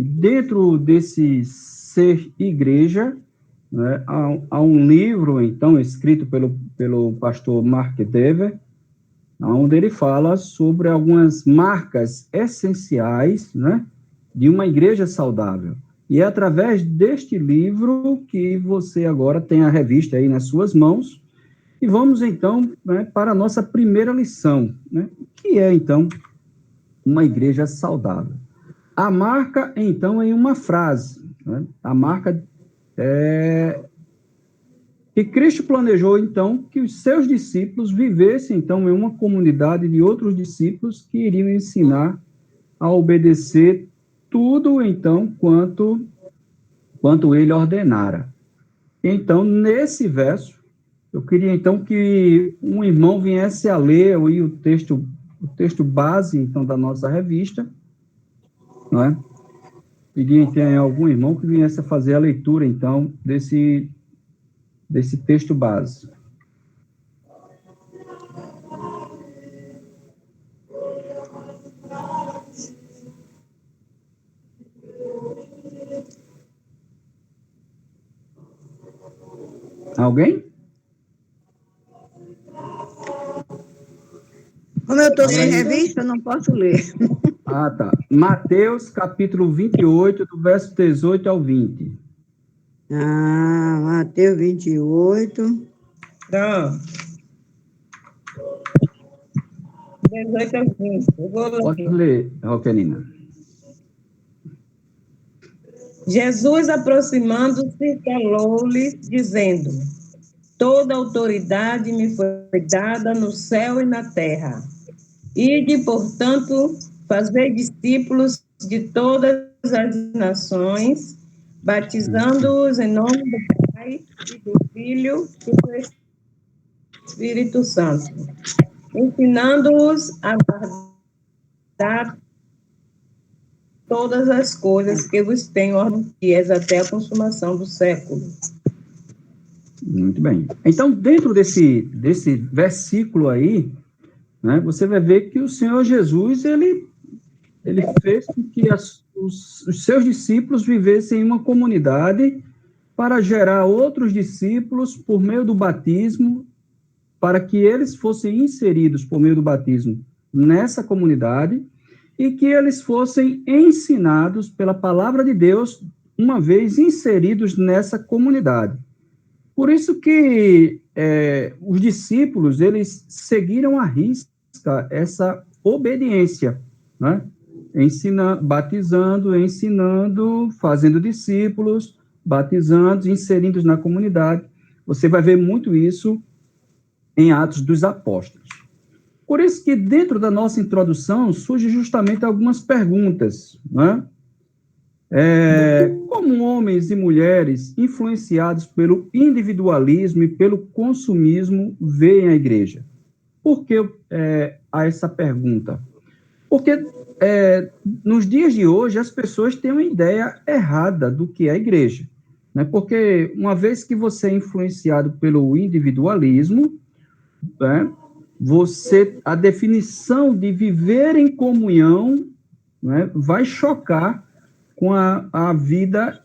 E dentro desse ser igreja, né, há um livro, então, escrito pelo pastor Mark Dever, onde ele fala sobre algumas marcas essenciais, né, de uma igreja saudável. E é através deste livro que você agora tem a revista aí nas suas mãos. E vamos, então, né, para a nossa primeira lição, né, que é, então, uma igreja saudável. A marca, então, em uma frase, né, a marca é que Cristo planejou, então, que os seus discípulos vivessem, então, em uma comunidade de outros discípulos que iriam ensinar a obedecer tudo, então, quanto ele ordenara. Então, nesse verso, eu queria, então, que um irmão viesse a ler aí o texto base, então, da nossa revista, não é? Pedia, então, algum irmão que viesse a fazer a leitura, então, desse texto base. Alguém? Como eu estou sem revista, eu não posso ler. Ah, tá. Mateus, capítulo 28, do verso 18 ao 20. Mateus 28. Não. 18 ao 20. Eu vou ler. Pode ler, Roquelina. Jesus, aproximando-se, falou-lhes, dizendo: Toda autoridade me foi dada no céu e na terra. Ide, portanto, fazer discípulos de todas as nações, batizando-os em nome do Pai e do Filho e do Espírito Santo, ensinando-os a guardar todas as coisas que vos tenho ordenado até a consumação do século. Muito bem. Então, dentro desse versículo aí, né, você vai ver que o Senhor Jesus, ele fez com que os seus discípulos vivessem em uma comunidade para gerar outros discípulos por meio do batismo, para que eles fossem inseridos por meio do batismo nessa comunidade e que eles fossem ensinados pela palavra de Deus uma vez inseridos nessa comunidade. Por isso que os discípulos, eles seguiram à risca essa obediência, né? Batizando, ensinando, fazendo discípulos, batizando, inserindo na comunidade. Você vai ver muito isso em Atos dos Apóstolos. Por isso que dentro da nossa introdução surgem justamente algumas perguntas, né? Como homens e mulheres influenciados pelo individualismo e pelo consumismo veem a igreja? Por que há essa pergunta? Porque nos dias de hoje as pessoas têm uma ideia errada do que é a igreja, né? Porque uma vez que você é influenciado pelo individualismo, né, a definição de viver em comunhão, né, vai chocar com a vida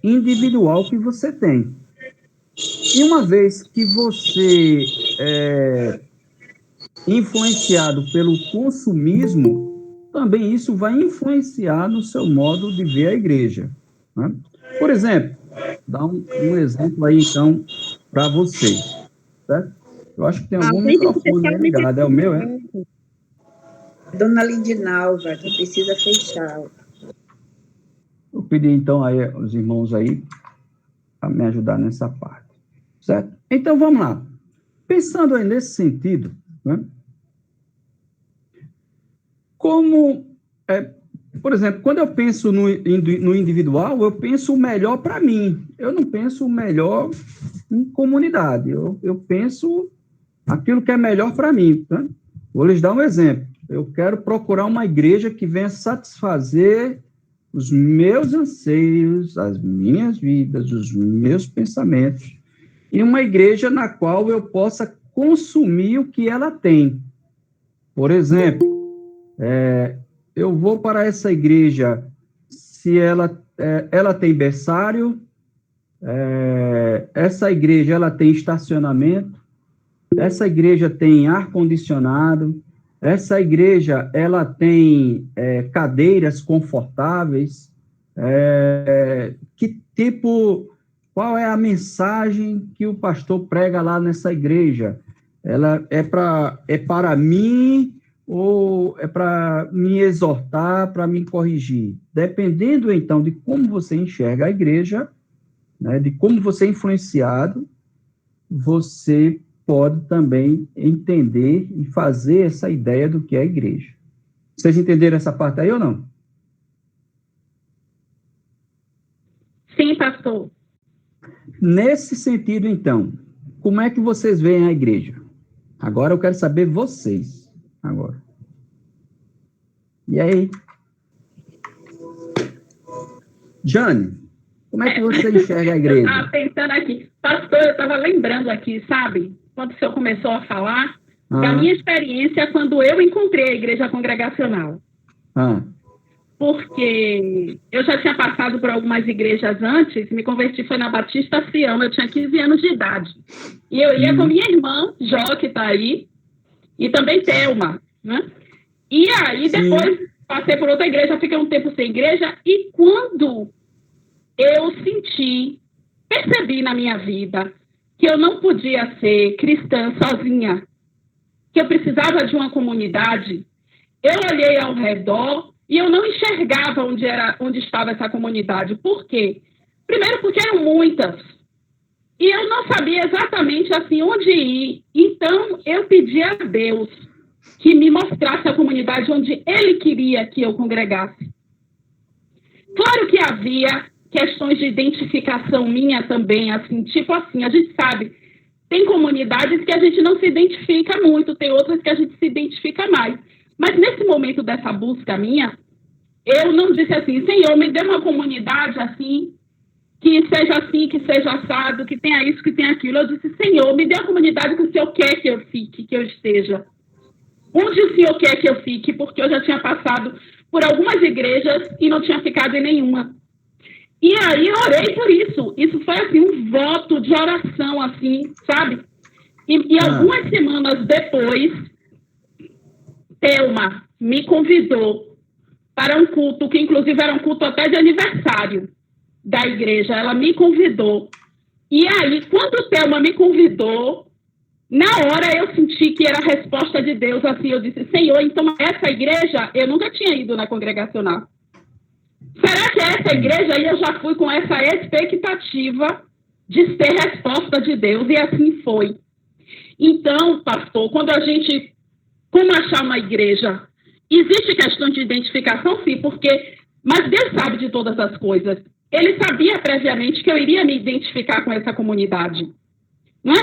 individual que você tem. E uma vez que você é influenciado pelo consumismo, também isso vai influenciar no seu modo de ver a igreja, né? Por exemplo, dá um exemplo aí, então, para vocês, certo? Eu acho que tem algum microfone aí ligado, é o meu, é? Dona Lindinalva, que precisa fechar. Eu pedi, então, aí os irmãos aí para me ajudar nessa parte, certo? Então, vamos lá. Pensando aí nesse sentido, né? Por exemplo, quando eu penso no individual, eu penso o melhor para mim. Eu não penso o melhor em comunidade. Eu penso aquilo que é melhor para mim, né? Vou lhes dar um exemplo. Eu quero procurar uma igreja que venha satisfazer os meus anseios, as minhas vidas, os meus pensamentos, e uma igreja na qual eu possa consumir o que ela tem. Por exemplo, eu vou para essa igreja se ela tem berçário, essa igreja ela tem estacionamento, essa igreja tem ar-condicionado, essa igreja ela tem cadeiras confortáveis, qual é a mensagem que o pastor prega lá nessa igreja? Ela é para mim ou é para me exortar, para me corrigir? Dependendo, então, de como você enxerga a igreja, né, de como você é influenciado, você pode também entender e fazer essa ideia do que é a igreja. Vocês entenderam essa parte aí ou não? Sim, pastor. Nesse sentido, então, como é que vocês veem a igreja? Agora eu quero saber vocês. Agora. E aí? Jane, como é que você enxerga a igreja? Eu estava pensando aqui. Pastor, eu estava lembrando aqui, sabe? Quando o senhor começou a falar, da minha experiência quando eu encontrei a igreja congregacional. Porque eu já tinha passado por algumas igrejas antes, me converti foi na Batista Sião, eu tinha 15 anos de idade. E eu ia com minha irmã, Jó, que está aí, e também Thelma, né? E aí depois passei por outra igreja, fiquei um tempo sem igreja, e quando eu percebi na minha vida que eu não podia ser cristã sozinha, que eu precisava de uma comunidade, eu olhei ao redor e eu não enxergava onde estava essa comunidade. Por quê? Primeiro porque eram muitas. E eu não sabia exatamente assim onde ir. Então, eu pedi a Deus que me mostrasse a comunidade onde Ele queria que eu congregasse. Claro que havia questões de identificação minha também, assim, tipo assim, a gente sabe, tem comunidades que a gente não se identifica muito, tem outras que a gente se identifica mais. Mas nesse momento dessa busca minha, eu não disse assim, Senhor, me dê uma comunidade assim, que seja assado, que tenha isso, que tenha aquilo. Eu disse, Senhor, me dê uma comunidade que o Senhor quer que eu fique, que eu esteja. Onde o Senhor quer que eu fique, porque eu já tinha passado por algumas igrejas e não tinha ficado em nenhuma. E aí eu orei por isso. Isso foi assim, um voto de oração, assim, sabe? E algumas semanas depois, Thelma me convidou para um culto, que inclusive era um culto até de aniversário da igreja. Ela me convidou. E aí, quando Thelma me convidou, na hora eu senti que era a resposta de Deus, assim, eu disse, Senhor, então essa igreja, eu nunca tinha ido na congregacional. Será que essa igreja aí eu já fui com essa expectativa de ser resposta de Deus? E assim foi. Então, pastor, quando a gente, como achar uma igreja? Existe questão de identificação, sim, mas Deus sabe de todas as coisas. Ele sabia previamente que eu iria me identificar com essa comunidade. Né?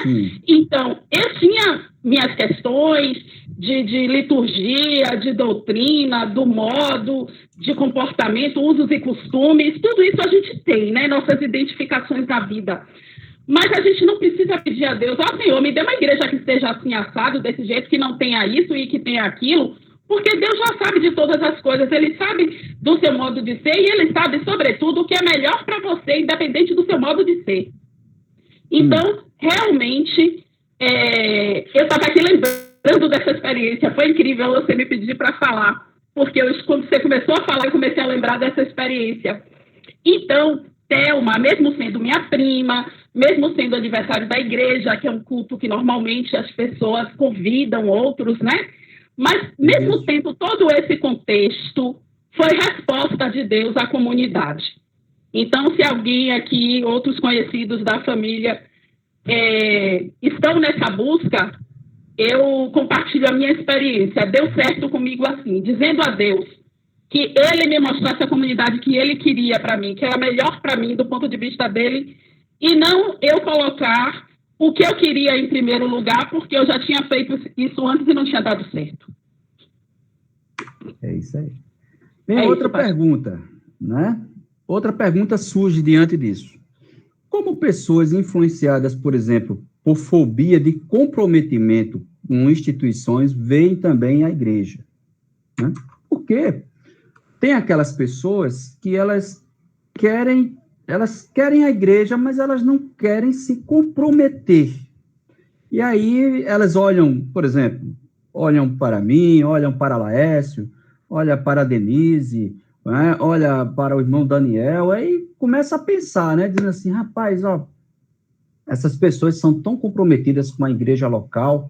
Então, eu tinha minhas questões de liturgia, de doutrina, do modo, de comportamento, usos e costumes, tudo isso a gente tem, né? Nossas identificações da vida. Mas a gente não precisa pedir a Deus, Senhor, me dê uma igreja que esteja assim assado, desse jeito, que não tenha isso e que tenha aquilo, porque Deus já sabe de todas as coisas, Ele sabe do seu modo de ser e Ele sabe, sobretudo, o que é melhor para você, independente do seu modo de ser. Então, realmente, eu estava aqui lembrando dessa experiência. Foi incrível você me pedir para falar, porque quando você começou a falar, eu comecei a lembrar dessa experiência. Então, Thelma, mesmo sendo minha prima, mesmo sendo aniversário da igreja, que é um culto que normalmente as pessoas convidam outros, né? Mas, mesmo tendo todo esse contexto, foi resposta de Deus à comunidade. Então, se alguém aqui, outros conhecidos da família, estão nessa busca, eu compartilho a minha experiência. Deu certo comigo assim, dizendo a Deus que Ele me mostrasse a comunidade que Ele queria para mim, que era melhor para mim do ponto de vista dEle, e não eu colocar o que eu queria em primeiro lugar, porque eu já tinha feito isso antes e não tinha dado certo. É isso aí. Tem outra pergunta, né? Outra pergunta surge diante disso. Como pessoas influenciadas, por exemplo, por fobia de comprometimento com instituições, veem também a igreja? Né? Por quê? tem aquelas pessoas que elas querem a igreja, mas elas não querem se comprometer. E aí elas olham, por exemplo, olham para mim, olham para Laércio, olham para a Denise, né, olha para o irmão Daniel, aí começa a pensar, né, dizendo assim, rapaz, ó, essas pessoas são tão comprometidas com a igreja local,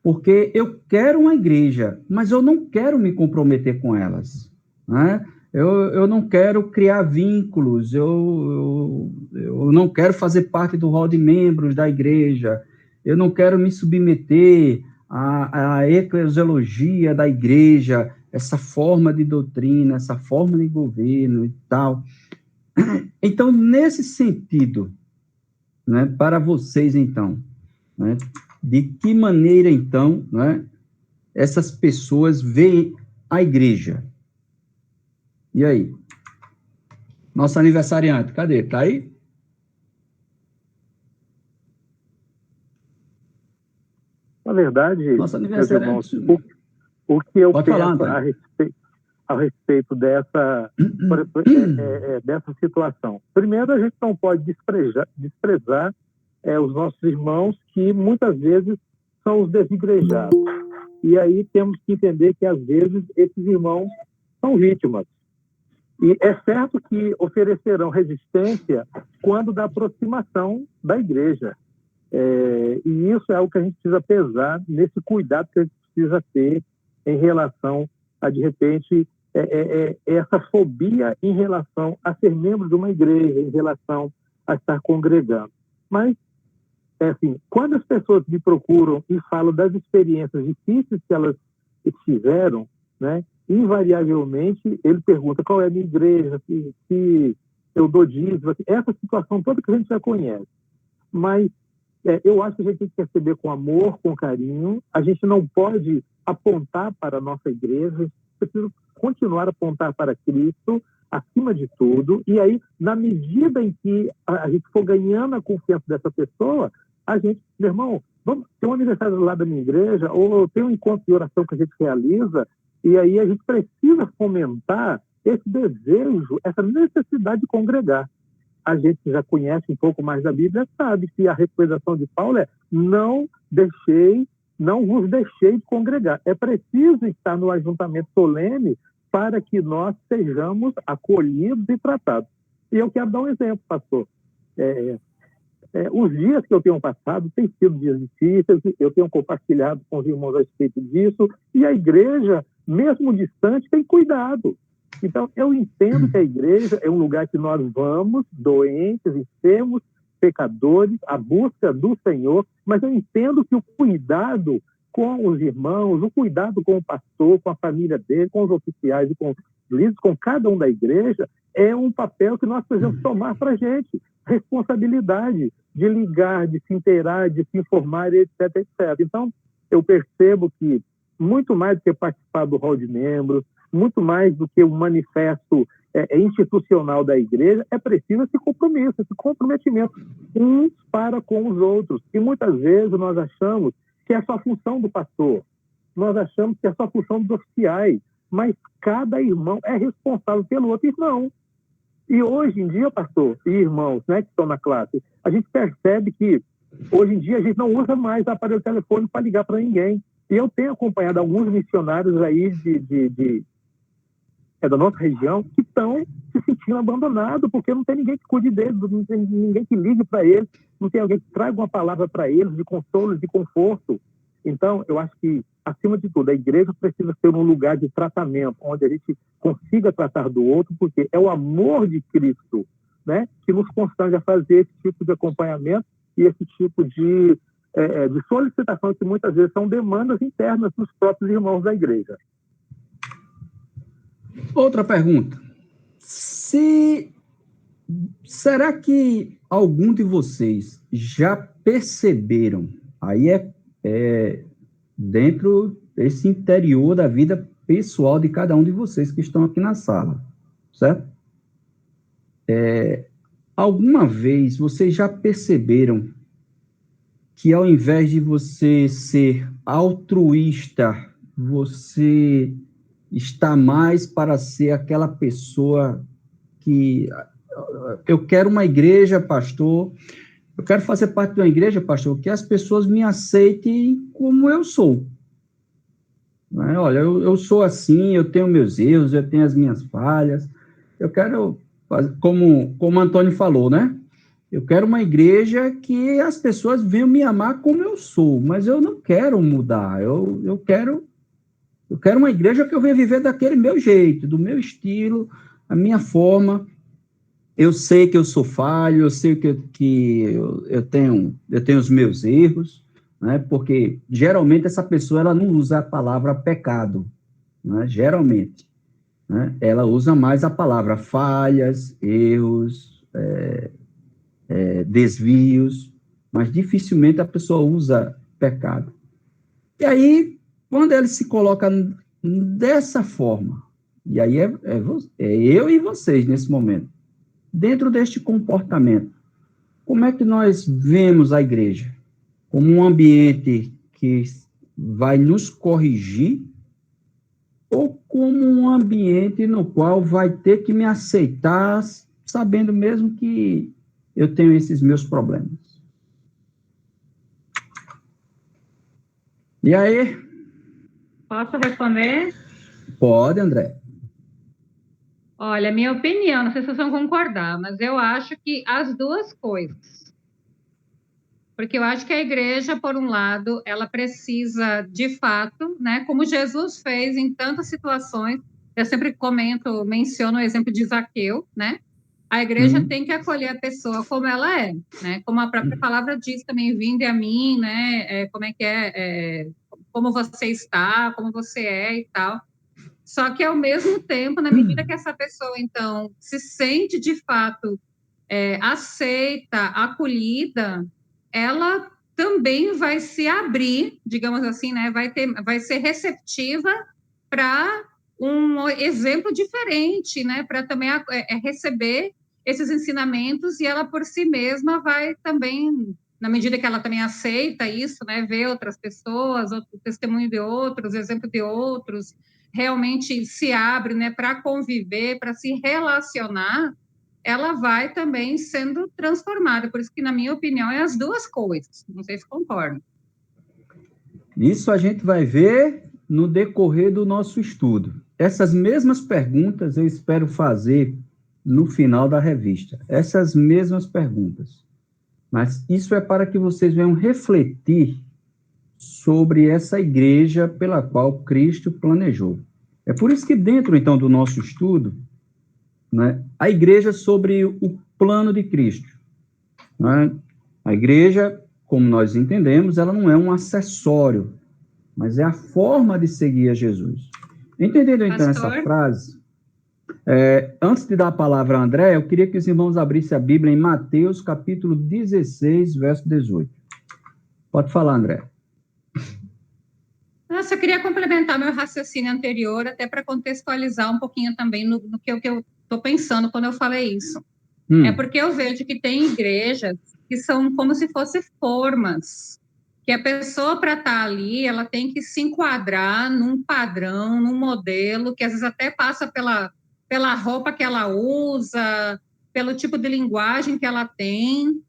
porque eu quero uma igreja, mas eu não quero me comprometer com elas, né? Eu não quero criar vínculos, eu não quero fazer parte do hall de membros da igreja, eu não quero me submeter à eclesiologia da igreja, essa forma de doutrina, essa forma de governo e tal. Então, nesse sentido, né, para vocês, então, né, de que maneira, então, né, essas pessoas veem a igreja? E aí? Nosso aniversariante, cadê? Tá aí? Na verdade, Nosso meus irmãos, aniversariante. o que eu Pode penso falar, a respeito dessa situação. Primeiro, a gente não pode desprezar os nossos irmãos, que muitas vezes são os desigrejados. E aí temos que entender que, às vezes, esses irmãos são vítimas. E é certo que oferecerão resistência quando da aproximação da igreja. E isso é algo que a gente precisa pesar nesse cuidado que a gente precisa ter em relação a, de repente, essa fobia em relação a ser membro de uma igreja, em relação a estar congregando. Mas, assim, quando as pessoas me procuram e falam das experiências difíceis que elas tiveram, né, invariavelmente ele pergunta qual é a minha igreja, se eu dou dízimo, assim, essa situação toda que a gente já conhece. Mas eu acho que a gente tem que receber com amor, com carinho. A gente não pode apontar para a nossa igreja, a gente precisa continuar a apontar para Cristo, acima de tudo. E aí, na medida em que a gente for ganhando a confiança dessa pessoa, a gente, meu irmão, vamos ter um aniversário lá da minha igreja, ou tem um encontro de oração que a gente realiza, e aí a gente precisa fomentar esse desejo, essa necessidade de congregar. A gente que já conhece um pouco mais da Bíblia sabe que a recomendação de Paulo é não vos deixei de congregar. É preciso estar no ajuntamento solene para que nós sejamos acolhidos e tratados. E eu quero dar um exemplo, pastor. Os dias que eu tenho passado têm sido dias difíceis, eu tenho compartilhado com os irmãos a respeito disso, e a igreja, mesmo distante, tem cuidado. Então, eu entendo que a igreja é um lugar que nós vamos, doentes, enfermos, pecadores, à busca do Senhor, mas eu entendo que o cuidado com os irmãos, o cuidado com o pastor, com a família dele, com os oficiais e com os líderes, com cada um da igreja, é um papel que nós precisamos tomar para a gente. Responsabilidade de ligar, de se inteirar, de se informar, etc, etc. Então, eu percebo que, muito mais do que participar do hall de membros, muito mais do que um manifesto institucional da igreja, é preciso esse compromisso, esse comprometimento uns para com os outros. E muitas vezes nós achamos que é só função do pastor, nós achamos que é só função dos oficiais, mas cada irmão é responsável pelo outro irmão. E hoje em dia, pastor e irmãos, né, que estão na classe, a gente percebe que hoje em dia a gente não usa mais aparelho telefônico para ligar para ninguém. E eu tenho acompanhado alguns missionários aí da nossa região que estão se sentindo abandonados, porque não tem ninguém que cuide deles, não tem ninguém que ligue para eles, não tem alguém que traga uma palavra para eles de consolo, de conforto. Então, eu acho que, acima de tudo, a igreja precisa ser um lugar de tratamento, onde a gente consiga tratar do outro, porque é o amor de Cristo, né, que nos constrange a fazer esse tipo de acompanhamento e esse tipo de solicitação, que muitas vezes são demandas internas dos próprios irmãos da igreja. Outra pergunta. Será que algum de vocês já perceberam, aí dentro desse interior da vida pessoal de cada um de vocês que estão aqui na sala, certo? Alguma vez vocês já perceberam que ao invés de você ser altruísta, você está mais para ser aquela pessoa que eu quero uma igreja, pastor, eu quero fazer parte de uma igreja, pastor, que as pessoas me aceitem como eu sou. Né? Olha, eu sou assim, eu tenho meus erros, eu tenho as minhas falhas, eu quero, como o Antônio falou, né? Eu quero uma igreja que as pessoas venham me amar como eu sou, mas eu não quero mudar, eu quero uma igreja que eu venha viver daquele meu jeito, do meu estilo, a minha forma. Eu sei que eu sou falho, eu sei que eu tenho os meus erros, né? Porque geralmente essa pessoa ela não usa a palavra pecado, né? Geralmente, né? Ela usa mais a palavra falhas, erros, desvios, mas dificilmente a pessoa usa pecado. E aí, quando ele se coloca dessa forma, e aí é eu e vocês nesse momento, dentro deste comportamento, como é que nós vemos a igreja? Como um ambiente que vai nos corrigir ou como um ambiente no qual vai ter que me aceitar, sabendo mesmo que eu tenho esses meus problemas? E aí? Posso responder? Pode, André. Olha, minha opinião, não sei se vocês vão concordar, mas eu acho que as duas coisas. Porque eu acho que a igreja, por um lado, ela precisa, de fato, né, como Jesus fez em tantas situações, eu sempre menciono o exemplo de Zaqueu, né? A igreja tem que acolher a pessoa como ela é, né? Como a própria palavra diz também, vinde a mim, né? Como é que como você está, como você é e tal. Só que, ao mesmo tempo, na medida que essa pessoa, então, se sente, de fato, aceita, acolhida, ela também vai se abrir, digamos assim, né? Vai ser receptiva para um exemplo diferente, né? Para também receber esses ensinamentos, e ela, por si mesma, vai também, na medida que ela também aceita isso, né? Ver outras pessoas, o testemunho de outros, o exemplo de outros, realmente se abre, né, para conviver, para se relacionar, ela vai também sendo transformada. Por isso que, na minha opinião, é as duas coisas. Não sei se concordam. Isso a gente vai ver no decorrer do nosso estudo. Essas mesmas perguntas eu espero fazer no final da revista. Essas mesmas perguntas. Mas isso é para que vocês venham refletir sobre essa igreja pela qual Cristo planejou. É por isso que dentro, então, do nosso estudo, né, a igreja sobre o plano de Cristo. Né? A igreja, como nós entendemos, ela não é um acessório, mas é a forma de seguir a Jesus. Entendendo, então, essa frase, antes de dar a palavra a André, eu queria que os irmãos abrissem a Bíblia em Mateus, capítulo 16, verso 18. Pode falar, André. Nossa, eu queria complementar meu raciocínio anterior, até para contextualizar um pouquinho também no que eu estou pensando quando eu falei isso. É porque eu vejo que tem igrejas que são como se fossem formas, que a pessoa, para estar ali, ela tem que se enquadrar num padrão, num modelo, que às vezes até passa pela roupa que ela usa, pelo tipo de linguagem que ela tem.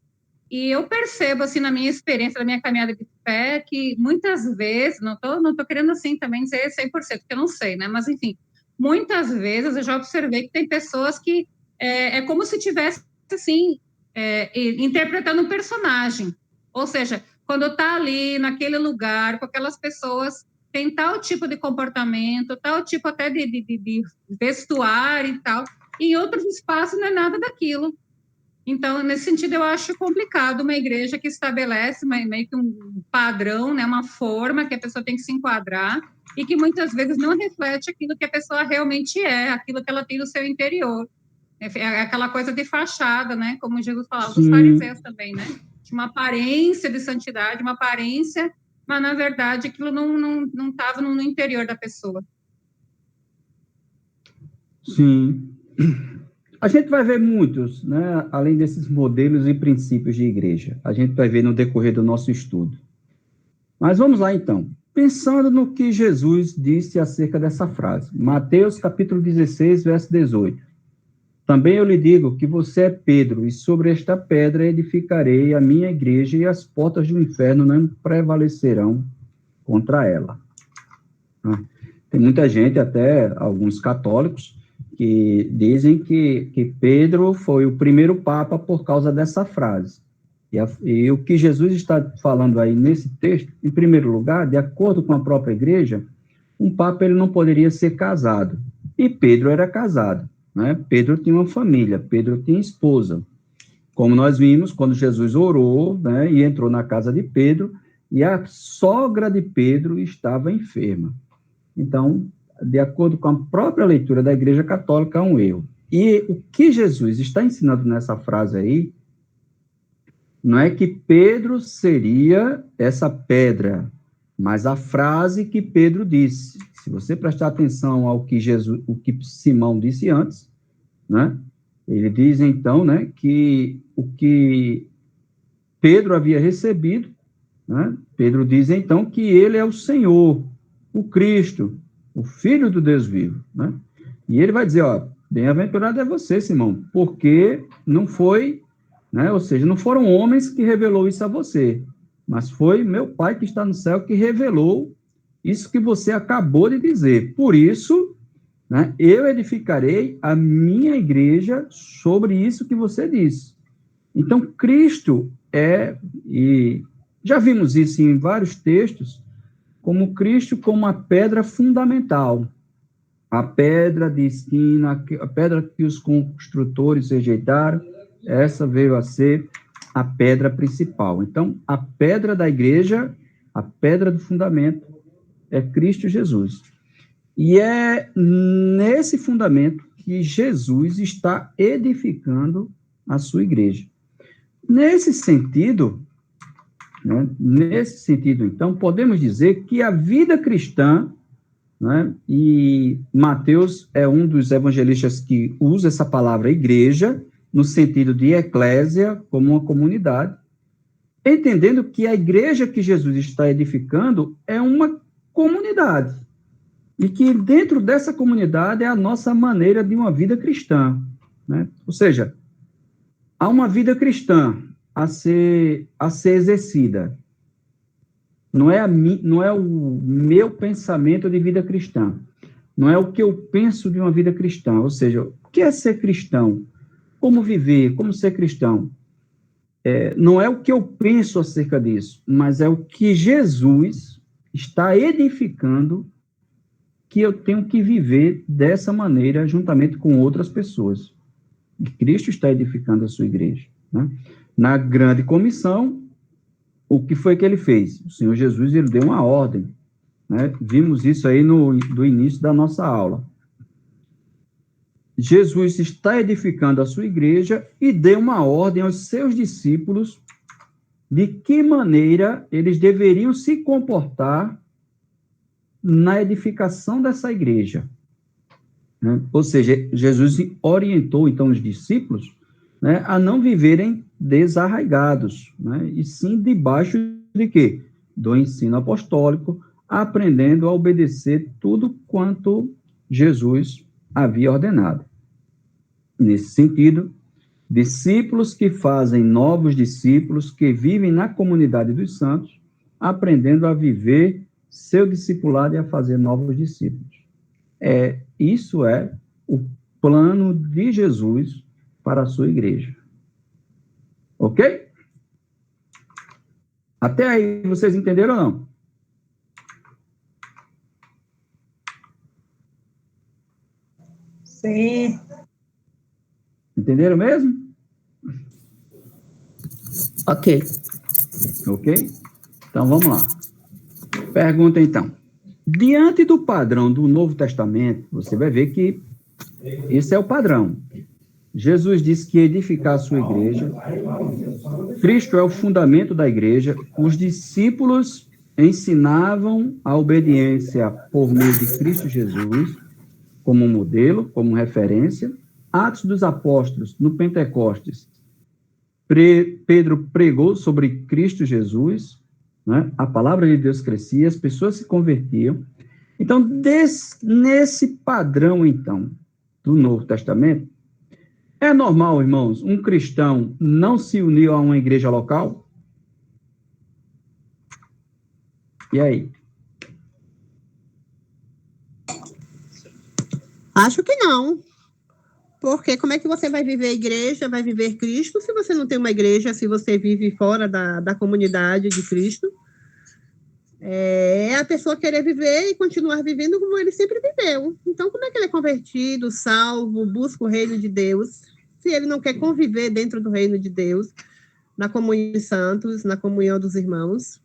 E eu percebo, assim, na minha experiência, na minha caminhada de fé, que muitas vezes, não tô querendo, assim, também dizer 100%, porque eu não sei, né? Mas, enfim, muitas vezes eu já observei que tem pessoas que é como se tivesse, assim, interpretando um personagem. Ou seja, quando está ali, naquele lugar, com aquelas pessoas, tem tal tipo de comportamento, tal tipo até de vestuário e tal, e em outros espaços não é nada daquilo. Então, nesse sentido, eu acho complicado uma igreja que estabelece meio que um padrão, né, uma forma que a pessoa tem que se enquadrar e que muitas vezes não reflete aquilo que a pessoa realmente é, aquilo que ela tem no seu interior. É aquela coisa de fachada, né, como Jesus falava dos fariseus também, né? De uma aparência de santidade, uma aparência, mas, na verdade, aquilo não estava no interior da pessoa. Sim. A gente vai ver muitos, né, além desses modelos e princípios de igreja. A gente vai ver no decorrer do nosso estudo. Mas vamos lá, então. pensando no que Jesus disse acerca dessa frase. Mateus, capítulo 16, verso 18. Também eu lhe digo que você é Pedro, e sobre esta pedra edificarei a minha igreja, e as portas do inferno não prevalecerão contra ela. Tem muita gente, até alguns católicos, que dizem que Pedro foi o primeiro papa por causa dessa frase. E o que Jesus está falando aí nesse texto, em primeiro lugar, de acordo com a própria igreja, um papa ele não poderia ser casado. E Pedro era casado, né? Pedro tinha uma família, Pedro tinha esposa. Como nós vimos, quando Jesus orou, né, e entrou na casa de Pedro, e a sogra de Pedro estava enferma. Então, de acordo com a própria leitura da Igreja Católica, é um erro. E o que Jesus está ensinando nessa frase aí, não é que Pedro seria essa pedra, mas a frase que Pedro disse. Se você prestar atenção ao que o que Simão disse antes, né? Ele diz então, né, que o que Pedro havia recebido, né? Pedro diz então que ele é o Senhor, o Cristo, o Filho do Deus vivo, né? E ele vai dizer, ó, bem-aventurado é você, Simão, porque não foi, né, ou seja, não foram homens que revelou isso a você, mas foi meu Pai que está no céu que revelou isso que você acabou de dizer. Por isso, né, eu edificarei a minha igreja sobre isso que você disse. Então, Cristo e já vimos isso em vários textos, como Cristo como a pedra fundamental, a pedra de esquina, a pedra que os construtores rejeitaram, essa veio a ser a pedra principal. Então, a pedra da igreja, a pedra do fundamento, é Cristo Jesus. E é nesse fundamento que Jesus está edificando a sua igreja. Nesse sentido, né, então, podemos dizer que a vida cristã, né, e Mateus é um dos evangelistas que usa essa palavra igreja, no sentido de eclésia, como uma comunidade, entendendo que a igreja que Jesus está edificando é uma comunidade, e que dentro dessa comunidade é a nossa maneira de uma vida cristã, né? Ou seja, há uma vida cristã a ser exercida. Não é o meu pensamento de vida cristã, não é o que eu penso de uma vida cristã, ou seja, o que é ser cristão? Como viver, como ser cristão? Não é o que eu penso acerca disso, mas é o que Jesus está edificando, que eu tenho que viver dessa maneira, juntamente com outras pessoas. E Cristo está edificando a sua igreja, né? Na grande comissão, o que foi que ele fez? O Senhor Jesus, ele deu uma ordem, né? Vimos isso aí do início da nossa aula. Jesus está edificando a sua igreja e deu uma ordem aos seus discípulos de que maneira eles deveriam se comportar na edificação dessa igreja, né? Ou seja, Jesus orientou, então, os discípulos, né, a não viverem desarraigados, né, e sim debaixo de quê? Do ensino apostólico, aprendendo a obedecer tudo quanto Jesus havia ordenado. Nesse sentido, discípulos que fazem novos discípulos, que vivem na comunidade dos santos, aprendendo a viver seu discipulado e a fazer novos discípulos. Isso é o plano de Jesus para a sua igreja. Ok? Até aí, vocês entenderam ou não? Sim. Entenderam mesmo? Ok. Ok? Então, vamos lá. Pergunta, então. Diante do padrão do Novo Testamento, você vai ver que esse é o padrão. Jesus disse que edificar a sua igreja, Cristo é o fundamento da igreja, os discípulos ensinavam a obediência por meio de Cristo Jesus, como modelo, como referência. Atos dos Apóstolos, no Pentecostes, Pedro pregou sobre Cristo Jesus, né? A palavra de Deus crescia, as pessoas se convertiam. Então, nesse padrão, então, do Novo Testamento, é normal, irmãos, um cristão não se unir a uma igreja local? E aí? Acho que não. Porque como é que você vai viver a igreja, vai viver Cristo, se você não tem uma igreja, se você vive fora da comunidade de Cristo? É a pessoa querer viver e continuar vivendo como ele sempre viveu. Então, como é que ele é convertido, salvo, busca o reino de Deus, se ele não quer conviver dentro do reino de Deus, na comunhão dos santos, na comunhão dos irmãos?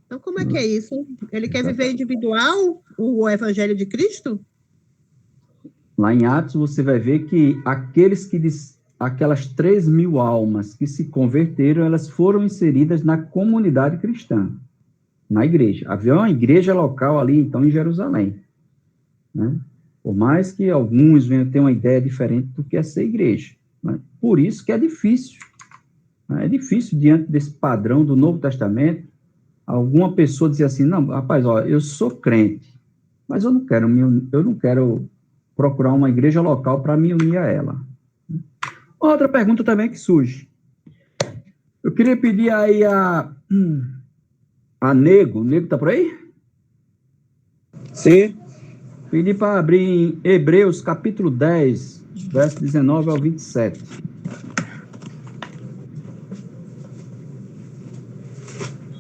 Então, como é que é isso? Ele quer viver individual, o evangelho de Cristo? Lá em Atos, você vai ver que aquelas 3.000 almas que se converteram, elas foram inseridas na comunidade cristã, na igreja. Havia uma igreja local ali, então, em Jerusalém, né? Por mais que alguns venham ter uma ideia diferente do que é ser igreja, né? Por isso que é difícil. Né? É difícil, diante desse padrão do Novo Testamento, alguma pessoa dizer assim, não, rapaz, ó, eu sou crente, mas eu não quero procurar uma igreja local para me unir a ela. Outra pergunta também que surge. Eu queria pedir aí a Nego. Nego tá por aí? Sim. Pedir para abrir em Hebreus, capítulo 10, verso 19 ao 27.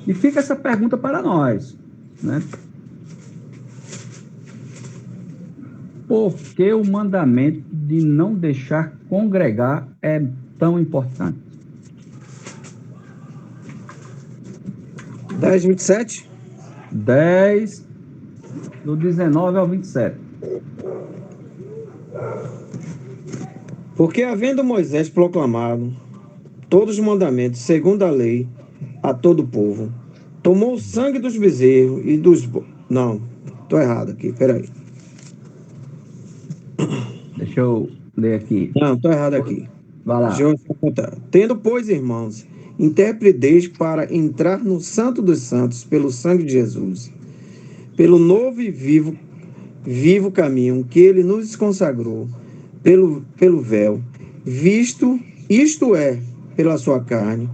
E fica essa pergunta para nós, né? Por que o mandamento de não deixar congregar é tão importante? 10, 27? 10, do 19 ao 27. Porque havendo Moisés proclamado todos os mandamentos segundo a lei a todo o povo, tomou o sangue dos bezerros e dos... Não, estou errado aqui, peraí. Deixa eu ler aqui. Não, estou errado aqui. Vai lá. Deixa eu contar. Tendo, pois, irmãos, interpreteis para entrar no Santo dos Santos pelo sangue de Jesus, pelo novo e vivo caminho que ele nos consagrou, pelo véu, isto é, pela sua carne,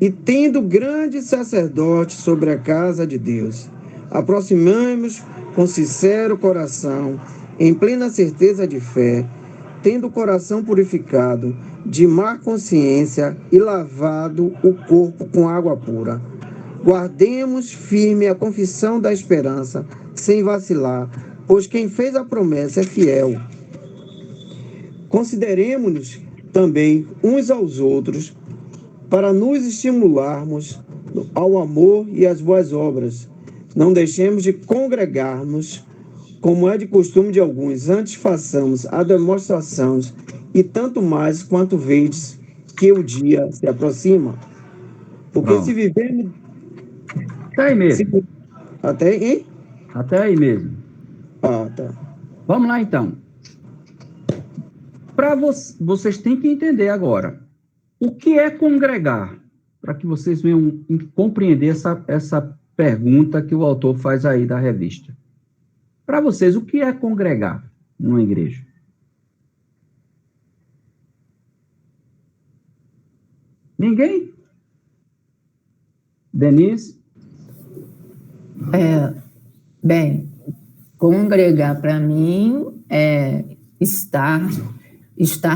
e tendo grande sacerdote sobre a casa de Deus, aproximamo-nos com sincero coração, em plena certeza de fé, tendo o coração purificado de má consciência e lavado o corpo com água pura. Guardemos firme a confissão da esperança, sem vacilar, pois quem fez a promessa é fiel. Consideremos-nos também uns aos outros, para nos estimularmos ao amor e às boas obras. Não deixemos de congregarmos, como é de costume de alguns, antes façamos a demonstração, e tanto mais quanto vedes que o dia se aproxima. Porque se vivemos... Até aí mesmo. Até aí, hein? Até aí mesmo. Ah, tá. Vamos lá, então. Vocês têm que entender agora o que é congregar, para que vocês venham compreender essa pergunta que o autor faz aí da revista. Para vocês, o que é congregar numa igreja? Ninguém? Denise? Bem, congregar para mim é estar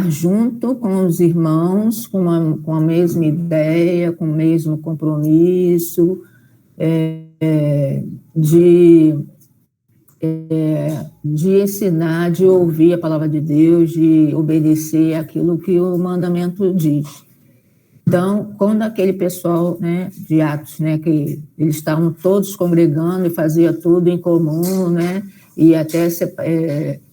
junto com os irmãos, com a mesma ideia, com o mesmo compromisso, de ensinar, de ouvir a palavra de Deus, de obedecer aquilo que o mandamento diz. Então, quando aquele pessoal, né, de Atos, né, que eles estavam todos congregando e fazia tudo em comum, né, e até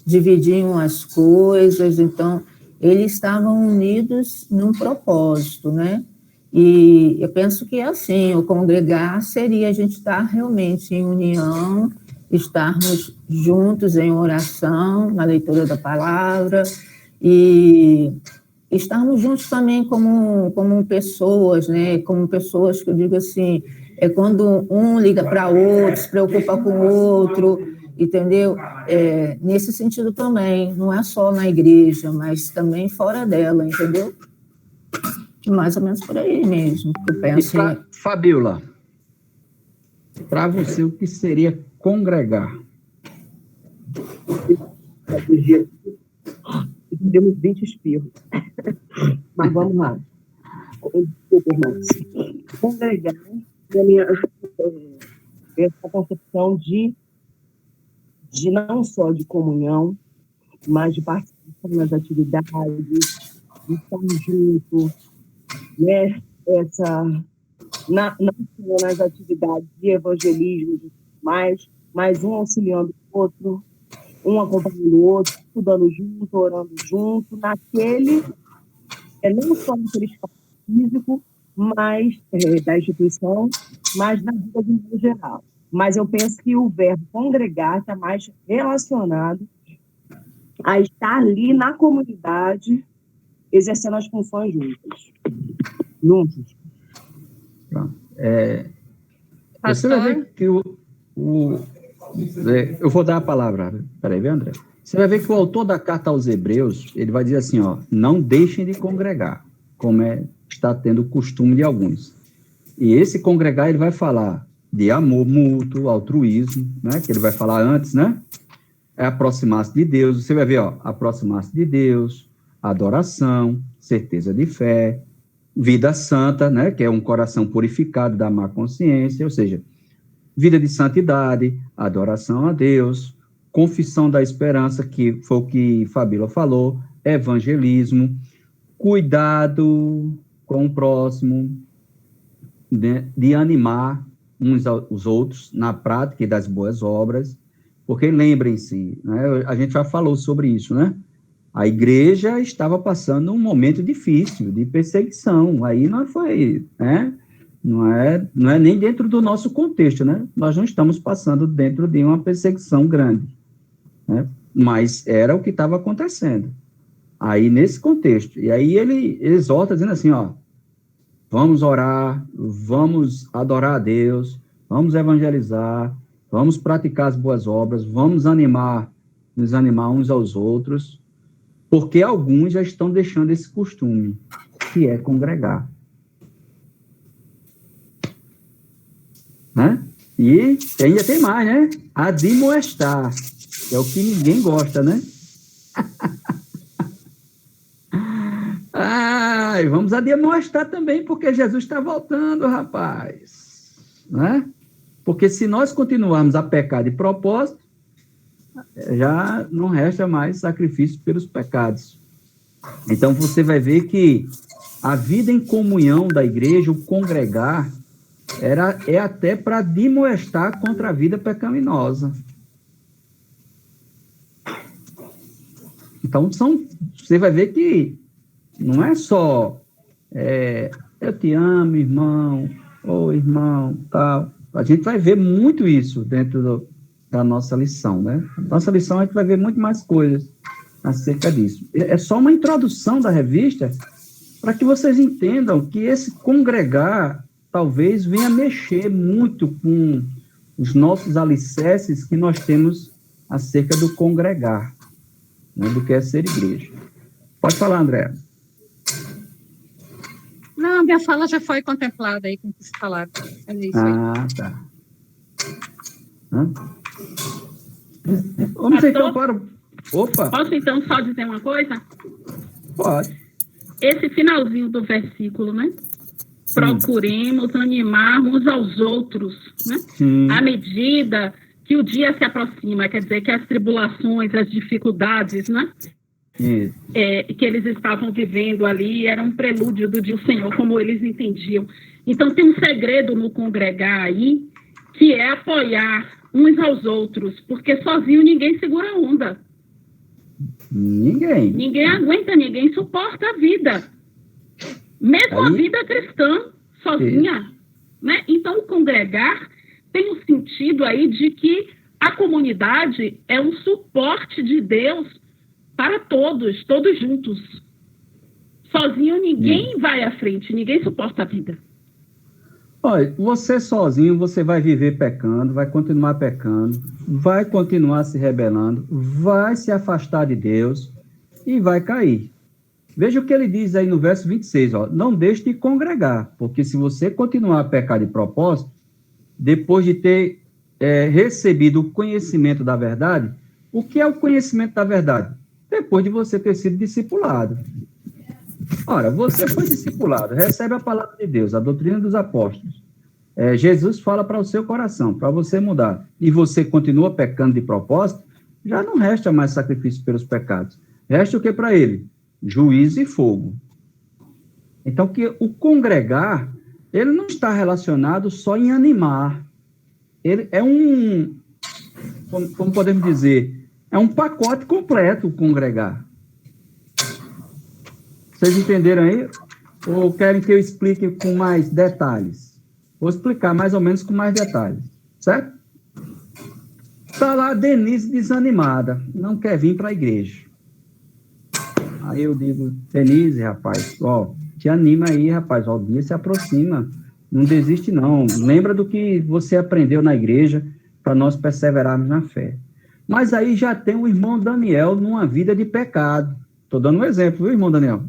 dividiam as coisas, então, eles estavam unidos num propósito, né, e eu penso que assim, o congregar seria a gente estar realmente em união, estarmos juntos em oração, na leitura da palavra, e estarmos juntos também como pessoas, né, como pessoas que eu digo assim, é quando um liga para outro, se preocupa com o outro, entendeu? Nesse sentido também, não é só na igreja, mas também fora dela, entendeu? Mais ou menos por aí mesmo, que eu penso. Fabíola, para você, o que seria congregar? Demos 20 espirros. Mas vamos lá. Desculpa, irmãos. Congregar essa concepção de não só de comunhão, mas de participação nas atividades, de estar junto, né? Não só nas atividades de evangelismo, mas um auxiliando o outro, um acompanhando o outro, estudando junto, orando junto, não só naquele espaço físico, mas da instituição, mas na vida de modo geral. Mas eu penso que o verbo congregar está mais relacionado a estar ali na comunidade, exercendo as funções juntos. Você vai ver que eu vou dar a palavra. Peraí, André. Você vai ver que o autor da carta aos Hebreus, ele vai dizer assim, não deixem de congregar, como está tendo o costume de alguns. E esse congregar, ele vai falar de amor mútuo, altruísmo, né, que ele vai falar antes, né? É aproximar-se de Deus. Você vai ver, aproximar-se de Deus, adoração, certeza de fé, vida santa, né, que é um coração purificado da má consciência, ou seja, vida de santidade, adoração a Deus, confissão da esperança, que foi o que Fabíola falou, evangelismo, cuidado com o próximo, né, de animar uns aos outros na prática das boas obras, porque lembrem-se, né, a gente já falou sobre isso, né? A igreja estava passando um momento difícil, de perseguição, aí não foi, né? Não é nem dentro do nosso contexto, né? Nós não estamos passando dentro de uma perseguição grande, né? Mas era o que estava acontecendo. Aí, nesse contexto, e aí ele exorta dizendo assim, vamos orar, vamos adorar a Deus, vamos evangelizar, vamos praticar as boas obras, vamos nos animar uns aos outros, porque alguns já estão deixando esse costume, que é congregar. Né? E ainda tem mais, né? Admoestar, que é o que ninguém gosta, né? Vamos admoestar também, porque Jesus está voltando, rapaz. Né? Porque se nós continuarmos a pecar de propósito, já não resta mais sacrifício pelos pecados. Então, você vai ver que a vida em comunhão da igreja, o congregar, é até para admoestar contra a vida pecaminosa. Então, você vai ver que não é só eu te amo, irmão, irmão, tal. A gente vai ver muito isso dentro da nossa lição, né? Nossa lição a gente vai ver muito mais coisas acerca disso. É só uma introdução da revista para que vocês entendam que esse congregar talvez venha mexer muito com os nossos alicerces que nós temos acerca do congregar, né, do que é ser igreja. Pode falar, André. Não, minha fala já foi contemplada aí com o que se falaram. É isso aí. Tá. Vamos então para o... Opa! Posso então só dizer uma coisa? Pode. Esse finalzinho do versículo, né? Procuremos animar uns aos outros, né? À medida que o dia se aproxima, quer dizer que as tribulações, as dificuldades, né? Que eles estavam vivendo ali, era um prelúdio do dia do Senhor, como eles entendiam. Então, tem um segredo no congregar aí, que é apoiar uns aos outros, porque sozinho ninguém segura a onda. Ninguém aguenta, ninguém suporta a vida. Mesmo a vida cristã, sozinha. Né? Então, o congregar tem um sentido aí de que a comunidade é um suporte de Deus para todos juntos. Sozinho ninguém vai à frente, ninguém suporta a vida. Olha, você sozinho, você vai viver pecando, vai continuar pecando, vai continuar se rebelando, vai se afastar de Deus e vai cair. Veja o que ele diz aí no verso 26, ó, não deixe de congregar, porque se você continuar a pecar de propósito, depois de ter recebido o conhecimento da verdade, o que é o conhecimento da verdade? Depois de você ter sido discipulado. Ora, você foi discipulado, recebe a palavra de Deus, a doutrina dos apóstolos. Jesus fala para o seu coração, para você mudar, e você continua pecando de propósito, já não resta mais sacrifício pelos pecados. Resta o que para ele? Juízo e fogo. Então, que o congregar, ele não está relacionado só em animar. Ele é como podemos dizer, é um pacote completo o congregar. Vocês entenderam aí? Ou querem que eu explique com mais detalhes? Vou explicar mais ou menos com mais detalhes, certo? Está lá a Denise desanimada, não quer vir para a igreja. Aí eu digo, Denise, rapaz, ó, te anima aí, rapaz, ó, o dia se aproxima, não desiste não, lembra do que você aprendeu na igreja para nós perseverarmos na fé. Mas aí já tem o irmão Daniel numa vida de pecado. Estou dando um exemplo, viu, irmão Daniel?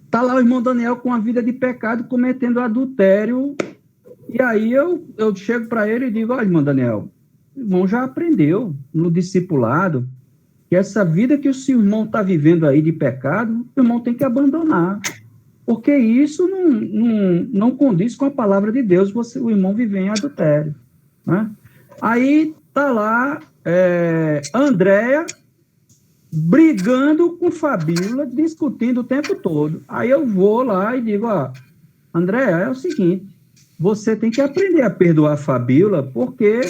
Está lá o irmão Daniel com a vida de pecado, cometendo adultério, e aí eu chego para ele e digo, olha, irmão Daniel, o irmão já aprendeu no discipulado que essa vida que o seu irmão está vivendo aí de pecado, o irmão tem que abandonar, porque isso não condiz com a palavra de Deus, o irmão viver em adultério, né? Aí está lá Andréia brigando com Fabíola, discutindo o tempo todo. Aí eu vou lá e digo, ó, Andréia, é o seguinte, você tem que aprender a perdoar a Fabíola, porque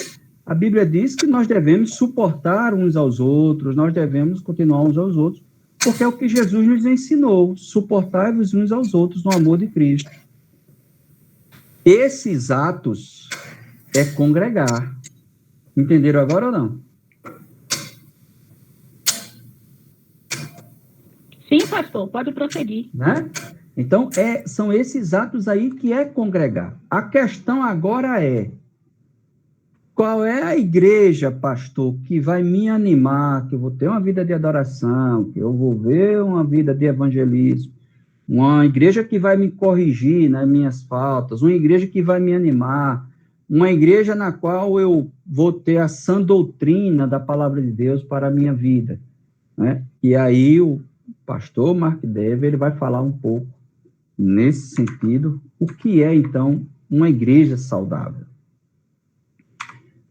a Bíblia diz que nós devemos suportar uns aos outros, nós devemos continuar uns aos outros, porque é o que Jesus nos ensinou, suportar-vos uns aos outros no amor de Cristo. Esses atos é congregar. Entenderam agora ou não? Sim, pastor, pode prosseguir. Né? Então, são esses atos aí que é congregar. A questão agora é, qual é a igreja, pastor, que vai me animar, que eu vou ter uma vida de adoração, que eu vou ver uma vida de evangelismo, uma igreja que vai me corrigir nas minhas faltas, uma igreja que vai me animar, uma igreja na qual eu vou ter a sã doutrina da palavra de Deus para a minha vida, né? E aí o pastor Mark Dever, ele vai falar um pouco nesse sentido, o que é, então, uma igreja saudável.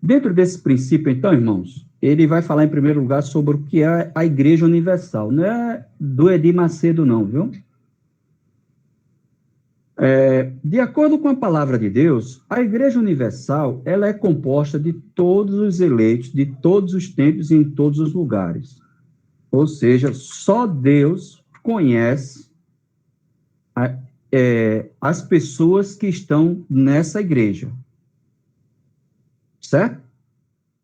Dentro desse princípio, então, irmãos, ele vai falar, em primeiro lugar, sobre o que é a Igreja Universal. Não é do Edir Macedo, não, viu? De acordo com a palavra de Deus, a Igreja Universal, ela é composta de todos os eleitos, de todos os tempos e em todos os lugares. Ou seja, só Deus conhece as pessoas que estão nessa igreja. Certo?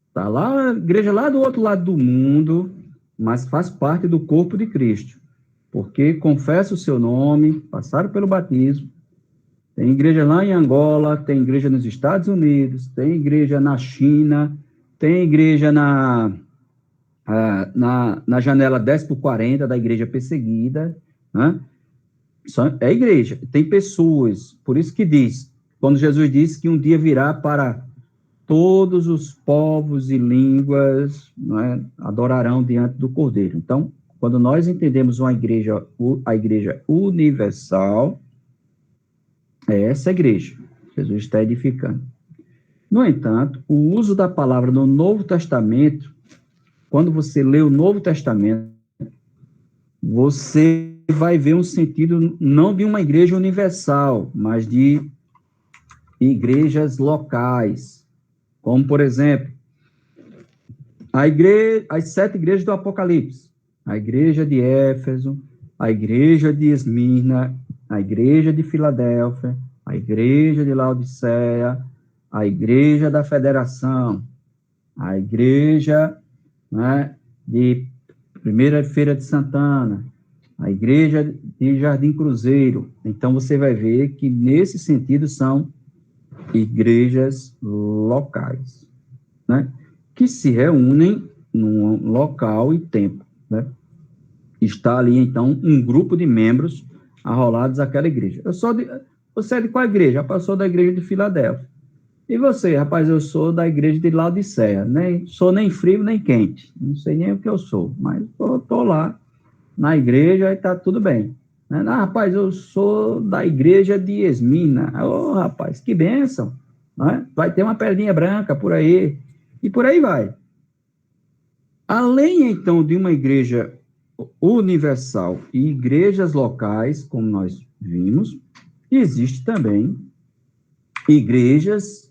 Está lá, a igreja lá do outro lado do mundo, mas faz parte do corpo de Cristo, porque confessa o seu nome, passaram pelo batismo. Tem igreja lá em Angola, tem igreja nos Estados Unidos, tem igreja na China, tem igreja na janela 10/40 da igreja perseguida, né? É igreja, tem pessoas, por isso que diz, quando Jesus disse que um dia virá para todos os povos e línguas, né, adorarão diante do Cordeiro. Então, quando nós entendemos a igreja universal, é essa igreja que Jesus está edificando. No entanto, o uso da palavra no Novo Testamento, quando você lê o Novo Testamento, você vai ver um sentido não de uma igreja universal, mas de igrejas locais. Como, por exemplo, as 7 igrejas do Apocalipse. A igreja de Éfeso, a igreja de Esmirna, a igreja de Filadélfia, a igreja de Laodiceia, a igreja da Federação, a igreja, né, de Primeira Feira de Santana, a igreja de Jardim Cruzeiro. Então, você vai ver que, nesse sentido, são igrejas locais, né? Que se reúnem num local e tempo, né? Está ali, então, um grupo de membros arrolados àquela igreja. Você é de qual igreja? Eu sou da igreja de Filadélfia. E você, rapaz, eu sou da igreja de Laodiceia. Sou nem frio, nem quente. Não sei nem o que eu sou, mas estou lá na igreja e está tudo bem. Rapaz, eu sou da igreja de Esmina. Rapaz, que bênção. Né? Vai ter uma pedrinha branca por aí. E por aí vai. Além, então, de uma igreja universal e igrejas locais, como nós vimos, existe também igrejas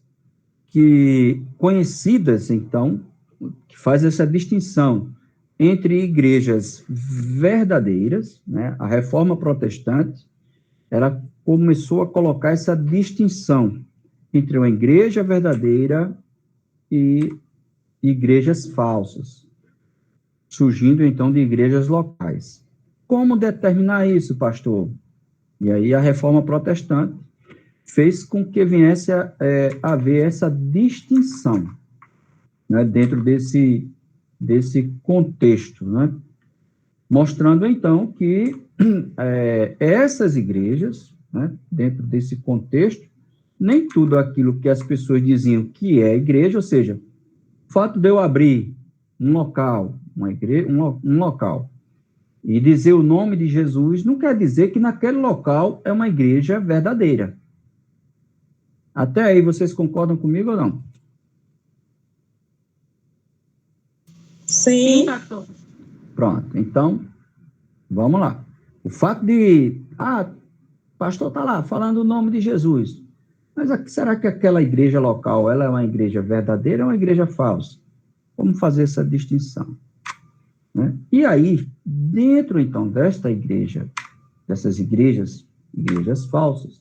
conhecidas, então, que faz essa distinção entre igrejas verdadeiras, né? A Reforma Protestante, ela começou a colocar essa distinção entre uma igreja verdadeira e igrejas falsas, surgindo, então, de igrejas locais. Como determinar isso, pastor? E aí a Reforma Protestante fez com que viesse a haver essa distinção, né, dentro desse contexto, né, mostrando, então, que essas igrejas, né, dentro desse contexto, nem tudo aquilo que as pessoas diziam que é igreja, ou seja, o fato de eu abrir um local, um local, e dizer o nome de Jesus, não quer dizer que naquele local é uma igreja verdadeira. Até aí, vocês concordam comigo ou não? Sim, pastor. Pronto, então, vamos lá. O fato de, pastor está lá falando o nome de Jesus, mas será que aquela igreja local, ela é uma igreja verdadeira ou uma igreja falsa? Como fazer essa distinção? Né? E aí, dentro, então, dessas igrejas falsas,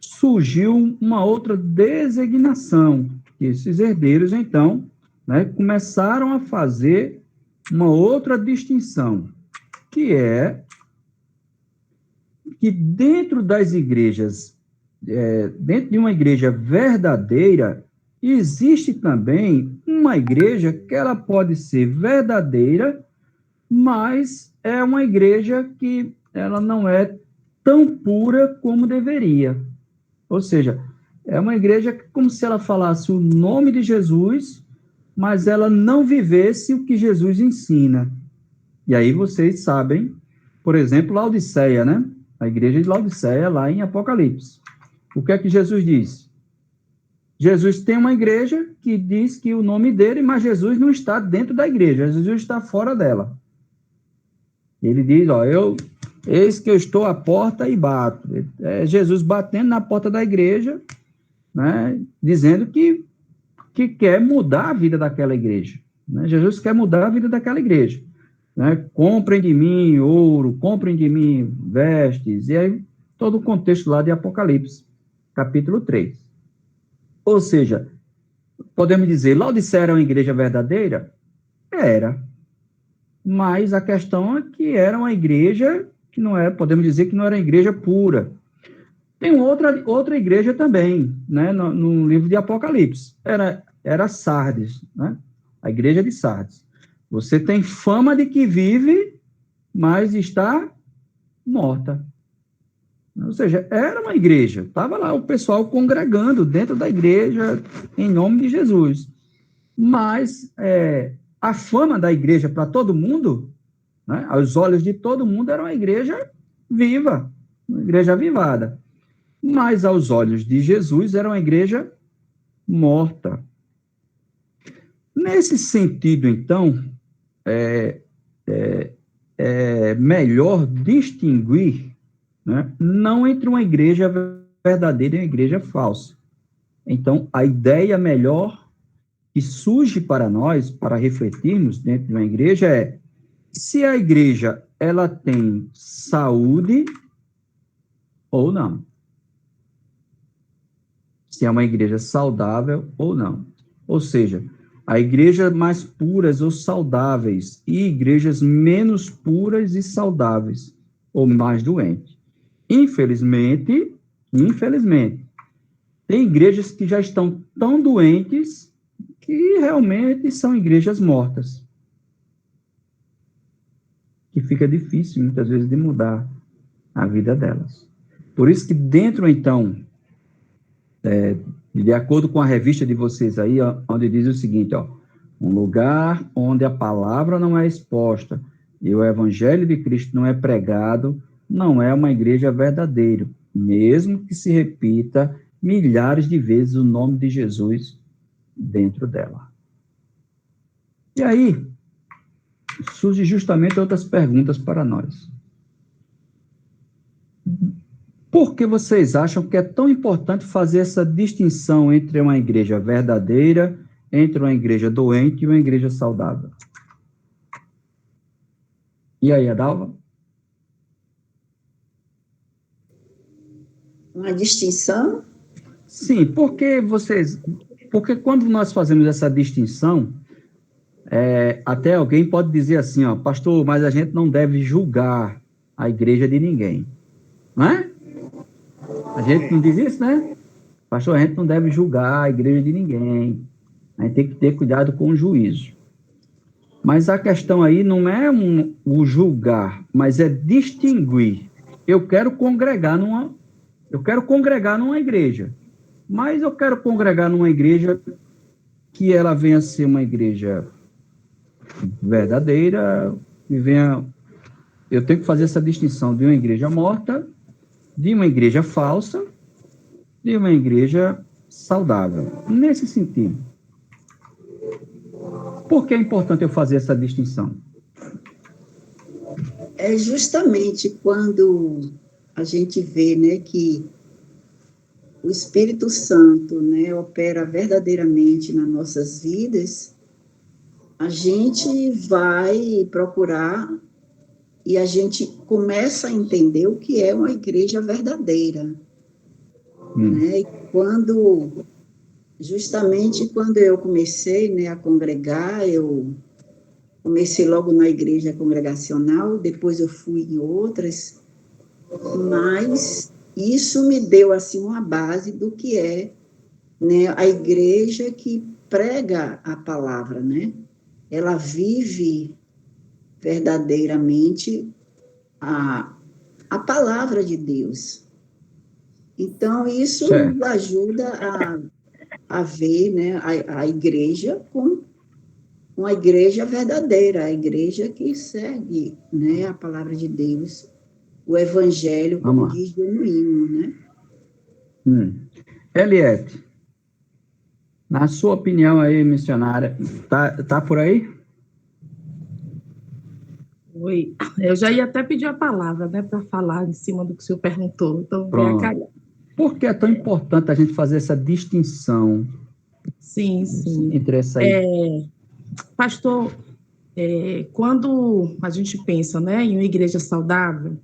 surgiu uma outra designação, que esses herdeiros, então, né, começaram a fazer uma outra distinção, que é que dentro das igrejas, dentro de uma igreja verdadeira, existe também uma igreja que ela pode ser verdadeira, mas é uma igreja que ela não é tão pura como deveria. Ou seja, é uma igreja como se ela falasse o nome de Jesus, mas ela não vivesse o que Jesus ensina. E aí vocês sabem, por exemplo, Laodiceia, né? A igreja de Laodiceia, lá em Apocalipse. O que é que Jesus diz? Jesus tem uma igreja que diz que o nome dele, mas Jesus não está dentro da igreja, Jesus está fora dela. Ele diz, eis que eu estou à porta e bato. É Jesus batendo na porta da igreja, né, dizendo que quer mudar a vida daquela igreja. Né? Jesus quer mudar a vida daquela igreja. Né? Comprem de mim ouro, comprem de mim vestes, e aí todo o contexto lá de Apocalipse, capítulo 3. Ou seja, podemos dizer, Laodiceia era uma igreja verdadeira? Era. Mas a questão é que era uma igreja que não é, podemos dizer que não era uma igreja pura. Tem outra igreja também, né, no livro de Apocalipse. Era Sardes, né? A igreja de Sardes. Você tem fama de que vive, mas está morta. Ou seja, era uma igreja. Estava lá o pessoal congregando dentro da igreja em nome de Jesus. Mas a fama da igreja para todo mundo, né, aos olhos de todo mundo, era uma igreja viva, uma igreja avivada. Mas aos olhos de Jesus era uma igreja morta. Nesse sentido, então, é melhor distinguir, né, não entre uma igreja verdadeira e uma igreja falsa. Então, a ideia melhor que surge para nós, para refletirmos dentro de uma igreja, é se a igreja ela tem saúde ou não. Se é uma igreja saudável ou não. Ou seja, há igrejas mais puras ou saudáveis e igrejas menos puras e saudáveis. ou mais doente. Infelizmente, tem igrejas que já estão tão doentes que realmente são igrejas mortas. Que fica difícil, muitas vezes, de mudar a vida delas. Por isso que dentro, então, de acordo com a revista de vocês aí, ó, onde diz o seguinte, ó, um lugar onde a palavra não é exposta e o evangelho de Cristo não é pregado, não é uma igreja verdadeira, mesmo que se repita milhares de vezes o nome de Jesus dentro dela. E aí, surgem justamente outras perguntas para nós. Por que vocês acham que é tão importante fazer essa distinção entre uma igreja verdadeira, entre uma igreja doente e uma igreja saudável? E aí, Adalva? Uma distinção? Sim, porque quando nós fazemos essa distinção, até alguém pode dizer assim, ó, pastor, mas a gente não deve julgar a igreja de ninguém, não é? A gente não diz isso, né? Pastor, a gente não deve julgar a igreja de ninguém, a gente tem que ter cuidado com o juízo. Mas a questão aí não é o julgar, mas é distinguir. Eu quero congregar numa igreja, mas eu quero congregar numa igreja que ela venha a ser uma igreja verdadeira, eu tenho que fazer essa distinção de uma igreja morta, de uma igreja falsa, de uma igreja saudável. Nesse sentido. Por que é importante eu fazer essa distinção? É justamente quando a gente vê, né, que o Espírito Santo, né, opera verdadeiramente nas nossas vidas, a gente vai procurar e a gente começa a entender o que é uma igreja verdadeira. Né? E justamente quando eu comecei, né, a congregar, eu comecei logo na igreja congregacional, depois eu fui em outras, mas isso me deu assim uma base do que é, né, a igreja que prega a palavra, né? Ela vive verdadeiramente a palavra de Deus. Então, isso nos ajuda a ver, né, a igreja como uma igreja verdadeira, a igreja que segue, né, a palavra de Deus, o evangelho, como diz no hino, né? Eliette, na sua opinião aí, missionária, tá por aí? Oi, eu já ia até pedir a palavra, né, para falar em cima do que o senhor perguntou, então venha cá. Por que é tão importante a gente fazer essa distinção? Sim. Entre essa pastor, quando a gente pensa, né, em uma igreja saudável,